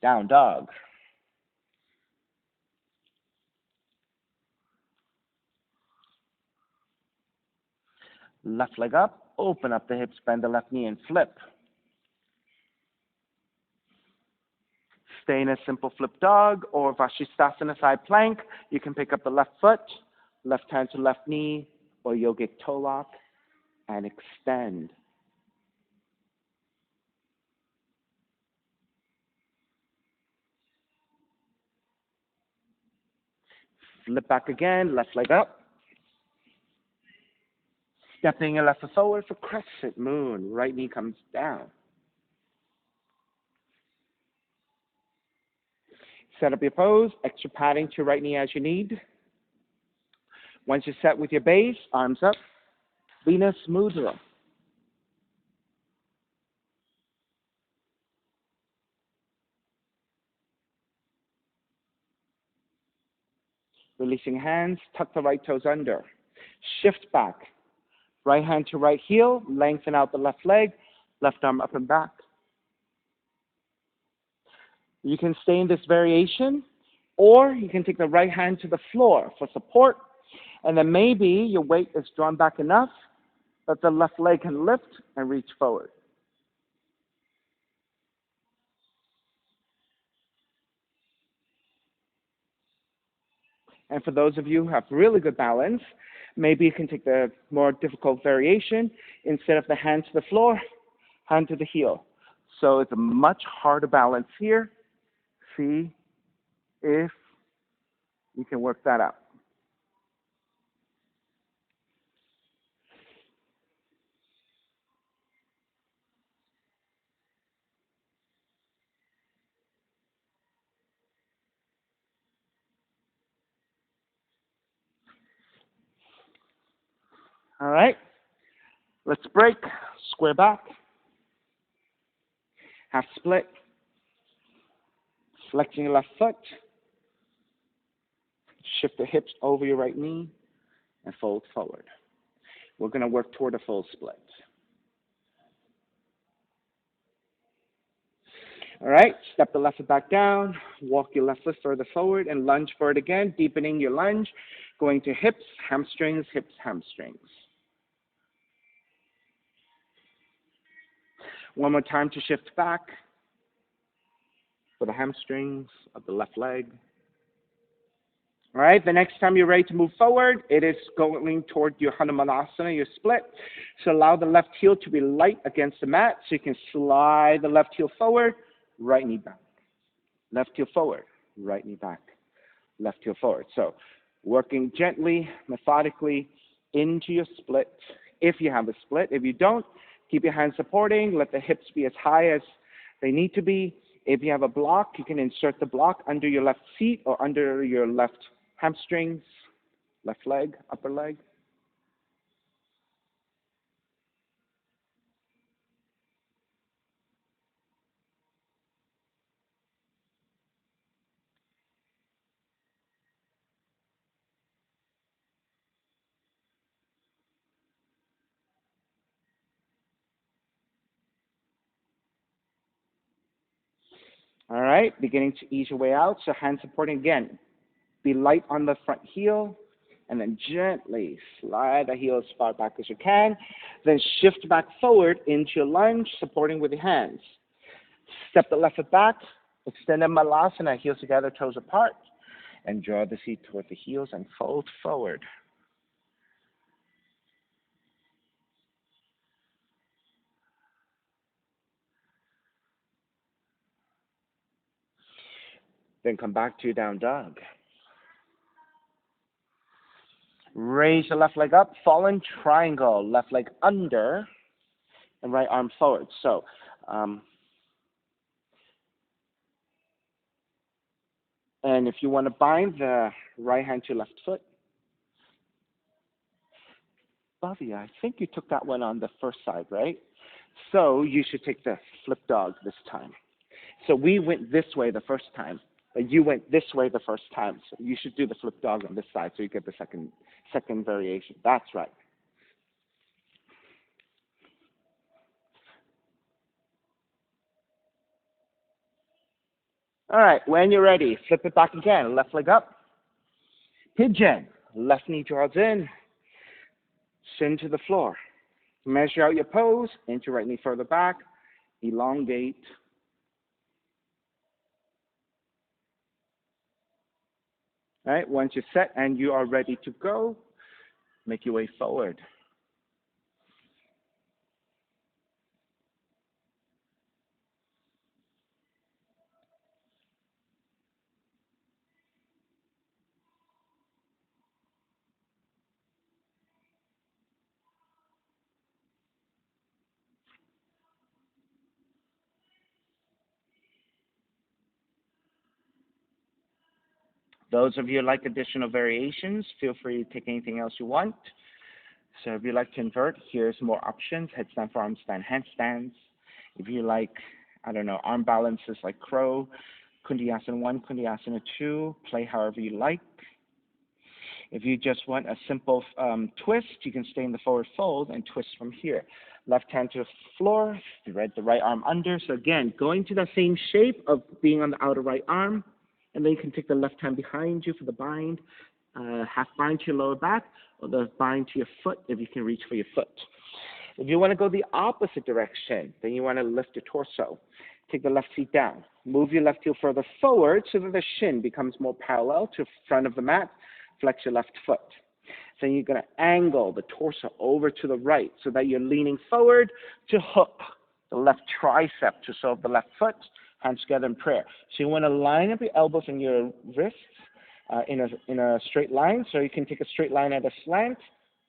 Down dog. Left leg up, open up the hips, bend the left knee, and flip. Stay in a simple flip dog or Vashisthasana side plank. You can pick up the left foot, left hand to left knee, or yogic toe lock, and extend. Flip back again, left leg up. Stepping your left foot forward for crescent moon. Right knee comes down. Set up your pose, extra padding to your right knee as you need. Once you're set with your base, arms up, Venus Mudra. Releasing hands, tuck the right toes under. Shift back, right hand to right heel, lengthen out the left leg, left arm up and back. You can stay in this variation, or you can take the right hand to the floor for support, and then maybe your weight is drawn back enough that the left leg can lift and reach forward. And for those of you who have really good balance, maybe you can take the more difficult variation. Instead of the hand to the floor, hand to the heel. So it's a much harder balance here. See if You can work that out. All right. Let's break. Square back. Half split. Flexing your left foot. Shift the hips over your right knee and fold forward. We're going to work toward a full split. All right, step the left foot back down, walk your left foot further forward, and lunge for it again, deepening your lunge, going to hips, hamstrings, hips, hamstrings. One more time to shift back for the hamstrings of the left leg. All right, the next time you're ready to move forward, it is going toward your Hanumanasana, your split. So allow the left heel to be light against the mat so you can slide the left heel forward, right knee back. Left heel forward, right knee back. Left heel forward. So working gently, methodically into your split if you have a split. If you don't, keep your hands supporting. Let the hips be as high as they need to be. If you have a block, you can insert the block under your left seat or under your left hamstrings, left leg, upper leg. All right, beginning to ease your way out. So hands supporting again. Be light on the front heel, and then gently slide the heel as far back as you can. Then shift back forward into your lunge, supporting with your hands. Step the left foot back, extend in Malasana, heels together, toes apart, and draw the seat toward the heels and fold forward. Then come back to your down dog. Raise the left leg up, fallen triangle, left leg under, and right arm forward. So, and if you want to bind the right hand to your left foot, Bhavya, I think you took that one on the first side, right? So you should take the flip dog this time. So we went this way the first time, but you went this way the first time. So you should do the flip dog on this side so you get the second variation. That's right. All right, when you're ready, flip it back again. Left leg up. Pigeon. Left knee draws in. Shin to the floor. Measure out your pose. Inch your right knee further back. Elongate. All right, once you're set and you are ready to go, make your way forward. Those of you who like additional variations, feel free to take anything else you want. So if you like to invert, here's more options. Headstand, forearm stand, handstands. If you like, I don't know, arm balances like crow, Kundiyasana 1, Kundiyasana 2, play however you like. If you just want a simple twist, you can stay in the forward fold and twist from here. Left hand to the floor, thread the right arm under. So again, going to that same shape of being on the outer right arm, and then you can take the left hand behind you for the bind, half bind to your lower back, or the bind to your foot if you can reach for your foot. If you want to go the opposite direction, then you want to lift your torso. Take the left feet down. Move your left heel further forward so that the shin becomes more parallel to the front of the mat. Flex your left foot. Then you're going to angle the torso over to the right so that you're leaning forward to hook the left tricep to serve the left foot, hands together in prayer. So you want to line up your elbows and your wrists in a straight line. So you can take a straight line at a slant,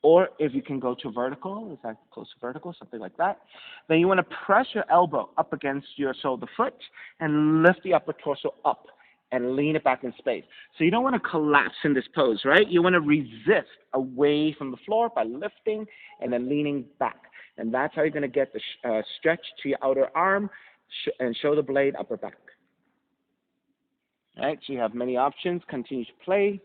or if you can go to vertical, is that close to vertical, something like that. Then you want to press your elbow up against your sole of the foot and lift the upper torso up and lean it back in space. So you don't want to collapse in this pose, right? You want to resist away from the floor by lifting and then leaning back. And that's how you're going to get the stretch to your outer arm and shoulder blade, upper back. All right, so you have many options. Continue to play.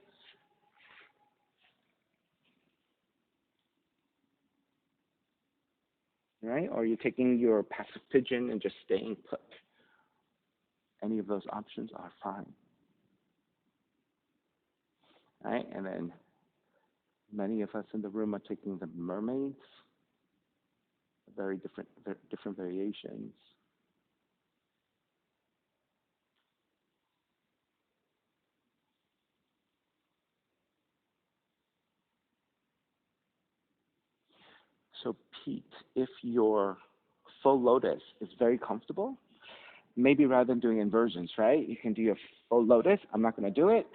Right, or you're taking your passive pigeon and just staying put. Any of those options are fine. All right, and then many of us in the room are taking the mermaids, very different variations. So Pete, if your full lotus is very comfortable, maybe rather than doing inversions, right, you can do your full lotus. I'm not going to do it.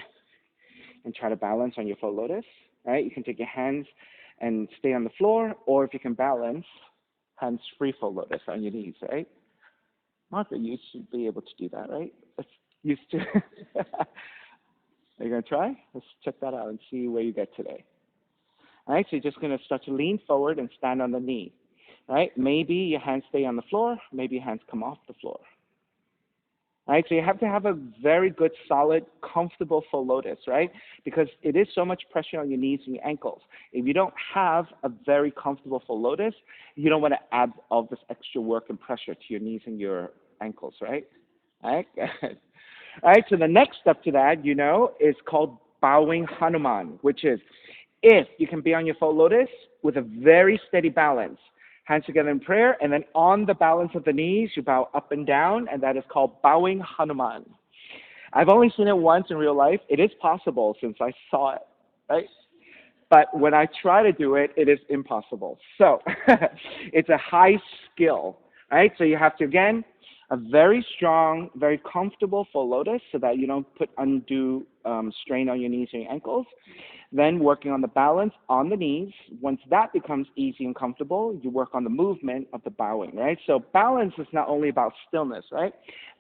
And try to balance on your full lotus, right? You can take your hands and stay on the floor, or if you can balance, hands free full lotus on your knees, right? Martha, you should be able to do that, right? That's used to. Are you going to try? Let's check that out and see where you get today. All right, so you're just going to start to lean forward and stand on the knee, right? Maybe your hands stay on the floor, maybe your hands come off the floor. Right, so you have to have a very good, solid, comfortable full lotus, right? Because it is so much pressure on your knees and your ankles. If you don't have a very comfortable full lotus, you don't want to add all this extra work and pressure to your knees and your ankles, right? All right, good. All right, so the next step to that, is called bowing Hanuman, which is if you can be on your full lotus with a very steady balance, hands together in prayer, and then on the balance of the knees, you bow up and down, and that is called bowing Hanuman. I've only seen it once in real life. It is possible since I saw it, right? But when I try to do it, it is impossible. So it's a high skill, right? So you have to, again, a very strong, very comfortable full lotus so that you don't put undue strain on your knees and your ankles. Then working on the balance on the knees. Once that becomes easy and comfortable, you work on the movement of the bowing, right? So balance is not only about stillness, right?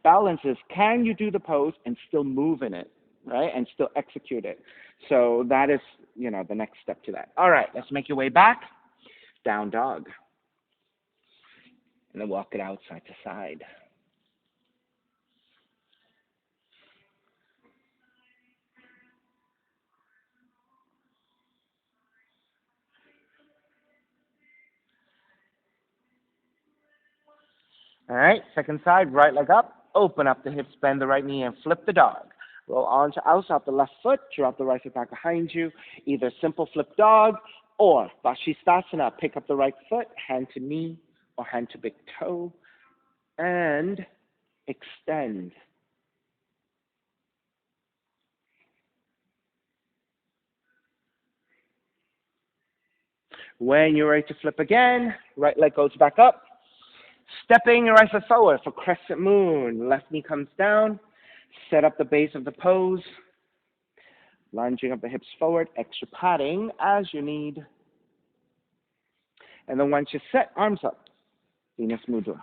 Balance is, can you do the pose and still move in it, right? And still execute it. So that is, the next step to that. All right, let's make your way back. Down dog. And then walk it out side to side. All right, second side, right leg up, open up the hips, bend the right knee, and flip the dog. Roll on to outside the left foot, drop the right foot back behind you, either simple flip dog or Vashisthasana. Pick up the right foot, hand to knee or hand to big toe, and extend. When you're ready to flip again, right leg goes back up. Stepping your right foot forward for crescent moon. Left knee comes down. Set up the base of the pose. Lunging up the hips forward. Extra padding as you need. And then once you're set, arms up. Venus Mudra.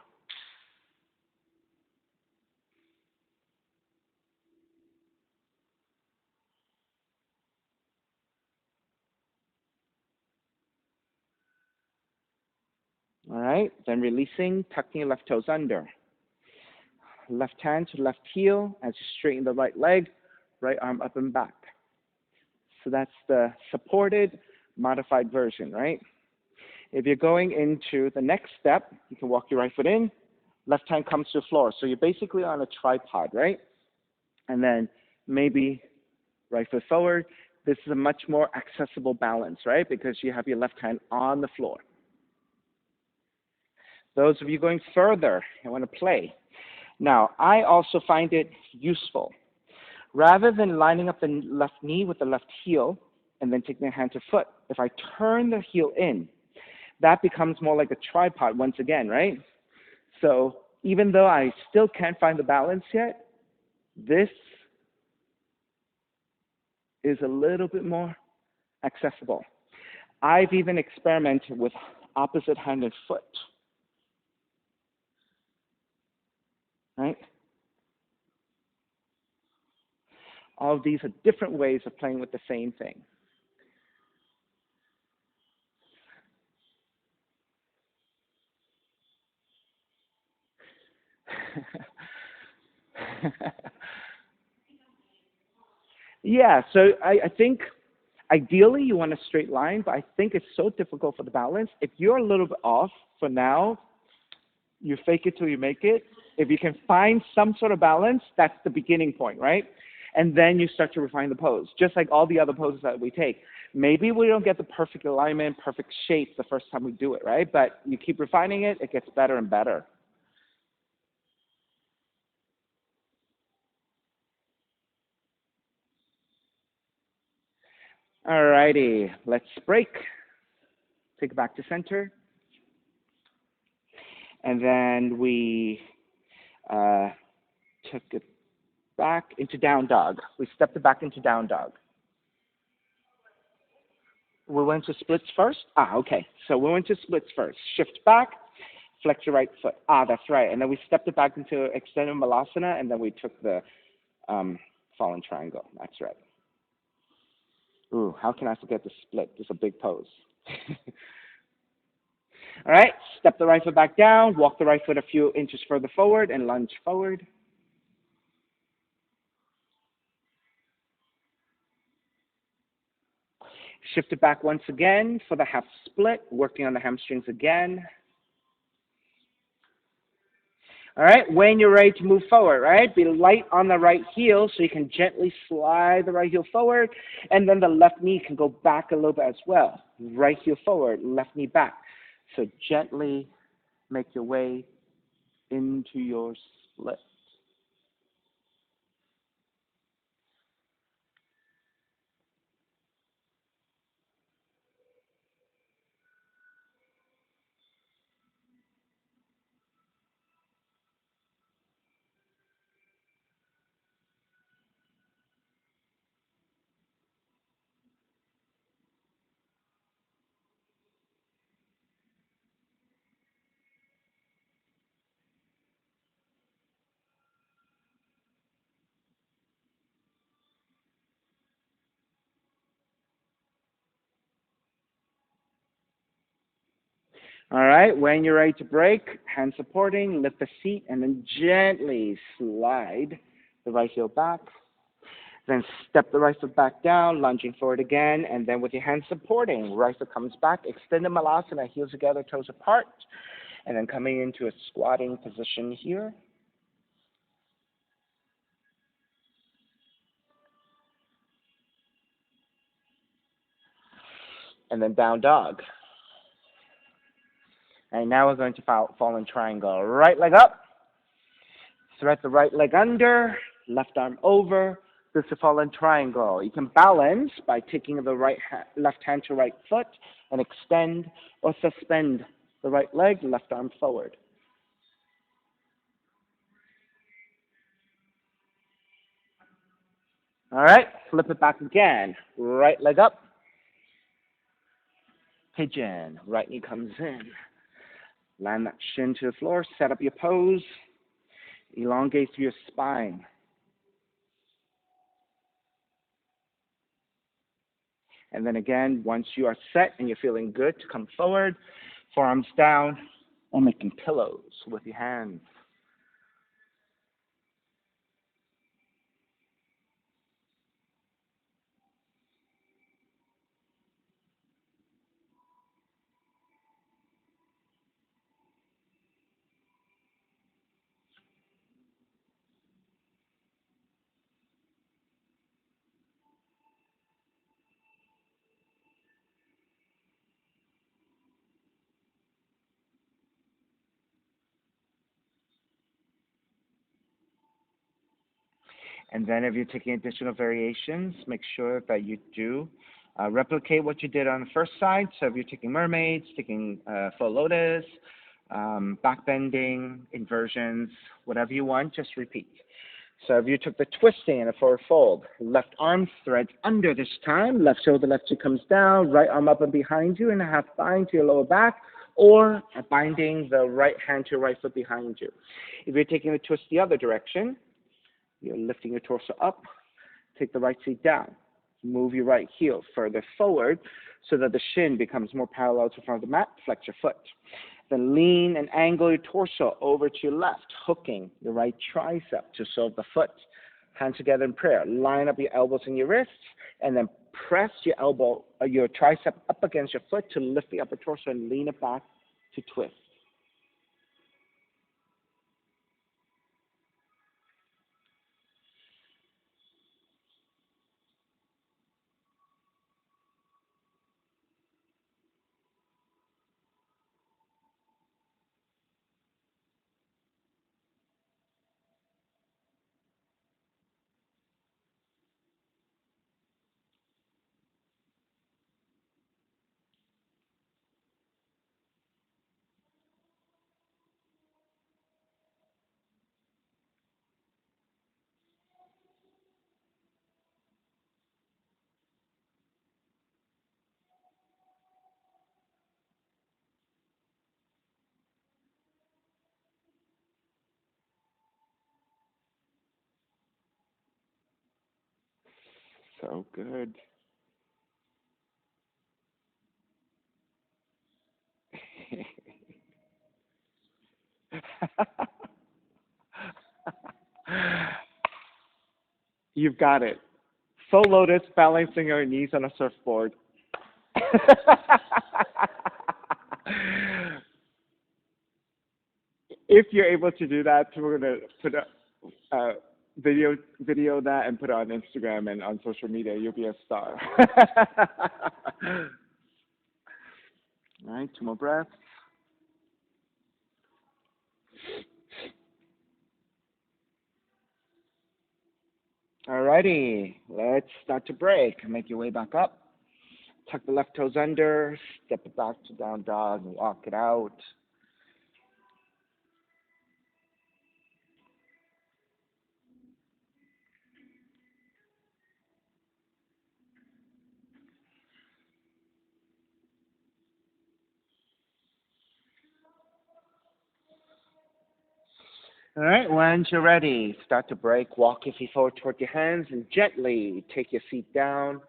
All right. Then releasing, tucking your left toes under. Left hand to left heel as you straighten the right leg. Right arm up and back. So that's the supported, modified version, right? If you're going into the next step, you can walk your right foot in, left hand comes to the floor. So you're basically on a tripod, right? And then maybe right foot forward. This is a much more accessible balance, right? Because you have your left hand on the floor. Those of you going further, I want to play. Now, I also find it useful. Rather than lining up the left knee with the left heel and then taking the hand to foot, if I turn the heel in, that becomes more like a tripod once again, right? So even though I still can't find the balance yet, this is a little bit more accessible. I've even experimented with opposite-handed foot, right? All of these are different ways of playing with the same thing. Yeah, so I think ideally you want a straight line, but I think it's so difficult for the balance. If you're a little bit off for now, you fake it till you make it. If you can find some sort of balance, that's the beginning point, right? And then you start to refine the pose, just like all the other poses that we take. Maybe we don't get the perfect alignment, perfect shape the first time we do it, right? But you keep refining it, it gets better and better. All righty, let's break. Take it back to center. And then we uh, took it back into down dog. We stepped it back into down dog. We went to splits first? Ah, okay. So we went to splits first. Shift back, flex your right foot. Ah, that's right. And then we stepped it back into extended malasana, and then we took the um, fallen triangle. That's right. Ooh, how can I forget the split? It's a big pose. All right, step the right foot back down, walk the right foot a few inches further forward, and lunge forward. Shift it back once again for the half split, working on the hamstrings again. All right, when you're ready to move forward, right, be light on the right heel so you can gently slide the right heel forward, and then the left knee can go back a little bit as well. Right heel forward, left knee back. So gently make your way into your split. All right, when you're ready to break, hand supporting, lift the feet, and then gently slide the right heel back. Then step the right foot back down, lunging forward again, and then with your hand supporting, right foot comes back, extended malasana, heels together, toes apart, and then coming into a squatting position here. And then down dog. And now we're going to fallen triangle. Right leg up, thread the right leg under, left arm over. This is a fallen triangle. You can balance by taking the left hand to right foot and extend or suspend the right leg, left arm forward. All right, flip it back again. Right leg up, pigeon. Right knee comes in. Land that shin to the floor, set up your pose, elongate through your spine. And then again, once you are set and you're feeling good, to come forward, forearms down, or making pillows with your hands. And then if you're taking additional variations, make sure that you do replicate what you did on the first side. So if you're taking mermaids, taking full lotus, back bending, inversions, whatever you want, just repeat. So if you took the twisting in a forward fold, left arm threads under this time, left shoulder, left cheek comes down, right arm up and behind you, and a half bind to your lower back, or binding the right hand to your right foot behind you. If you're taking the twist the other direction, you're lifting your torso up, take the right seat down. Move your right heel further forward so that the shin becomes more parallel to the front of the mat. Flex your foot. Then lean and angle your torso over to your left, hooking your right tricep to serve the foot. Hands together in prayer. Line up your elbows and your wrists, and then press your tricep up against your foot to lift the upper torso and lean it back to twist. So good. You've got it. Full lotus, balancing your knees on a surfboard. If you're able to do that, we're gonna put a video that and put it on Instagram and on social media. You'll be a star. All right, two more breaths. All righty, let's start to break. Make your way back up. Tuck the left toes under. Step it back to down dog and walk it out. All right, once you're ready, start to break. Walk your feet forward toward your hands and gently take your feet down.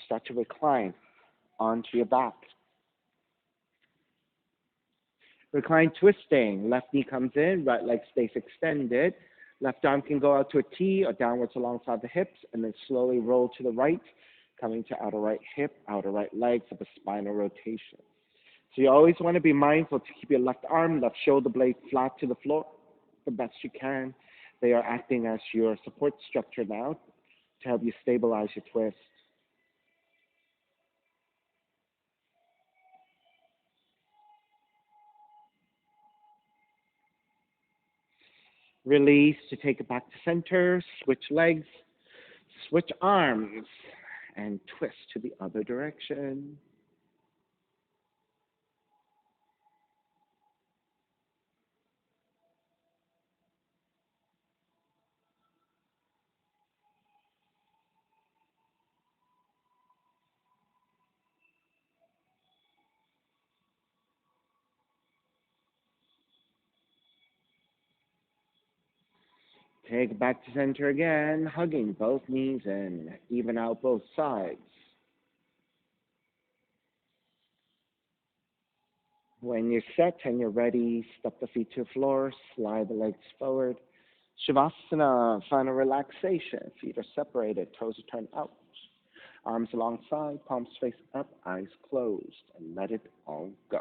Start to recline onto your back. Recline twisting. Left knee comes in, right leg stays extended. Left arm can go out to a T or downwards alongside the hips, and then slowly roll to the right, coming to outer right hip, outer right leg for the spinal rotation. So you always want to be mindful to keep your left arm, left shoulder blade flat to the floor the best you can. They are acting as your support structure now to help you stabilize your twist. Release to take it back to center, switch legs, switch arms, and twist to the other direction. Take it back to center again, hugging both knees in, even out both sides. When you're set and you're ready, step the feet to the floor, slide the legs forward. Shavasana, final relaxation. Feet are separated, toes are turned out. Arms alongside, palms face up, eyes closed, and let it all go.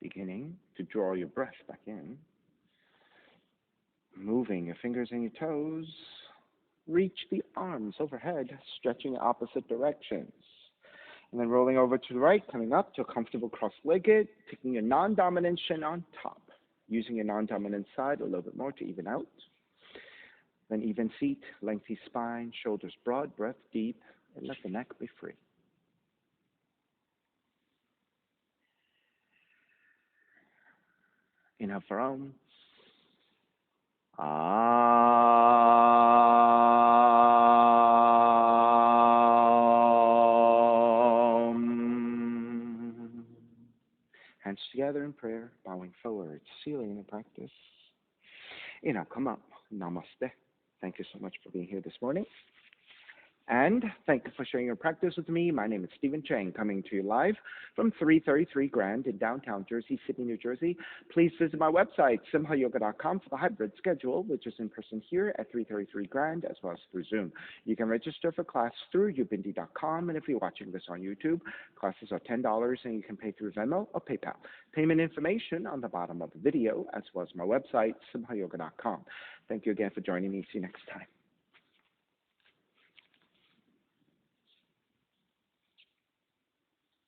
Beginning to draw your breath back in. Moving your fingers and your toes. Reach the arms overhead, stretching opposite directions. And then rolling over to the right, coming up to a comfortable cross-legged, taking your non-dominant shin on top. Using your non-dominant side a little bit more to even out. Then even feet, lengthy spine, shoulders broad, breath deep, and let the neck be free. Inhale for Om. Om. Hands together in prayer, bowing forward, sealing the practice. Inhale, come up. Namaste. Thank you so much for being here this morning. And thank you for sharing your practice with me. My name is Stephen Chang, coming to you live from 333 Grand in downtown Jersey City, New Jersey. Please visit my website, simhayoga.com, for the hybrid schedule, which is in person here at 333 Grand, as well as through Zoom. You can register for class through ubindi.com, and if you're watching this on YouTube, classes are $10, and you can pay through Venmo or PayPal. Payment information on the bottom of the video, as well as my website, simhayoga.com. Thank you again for joining me. See you next time.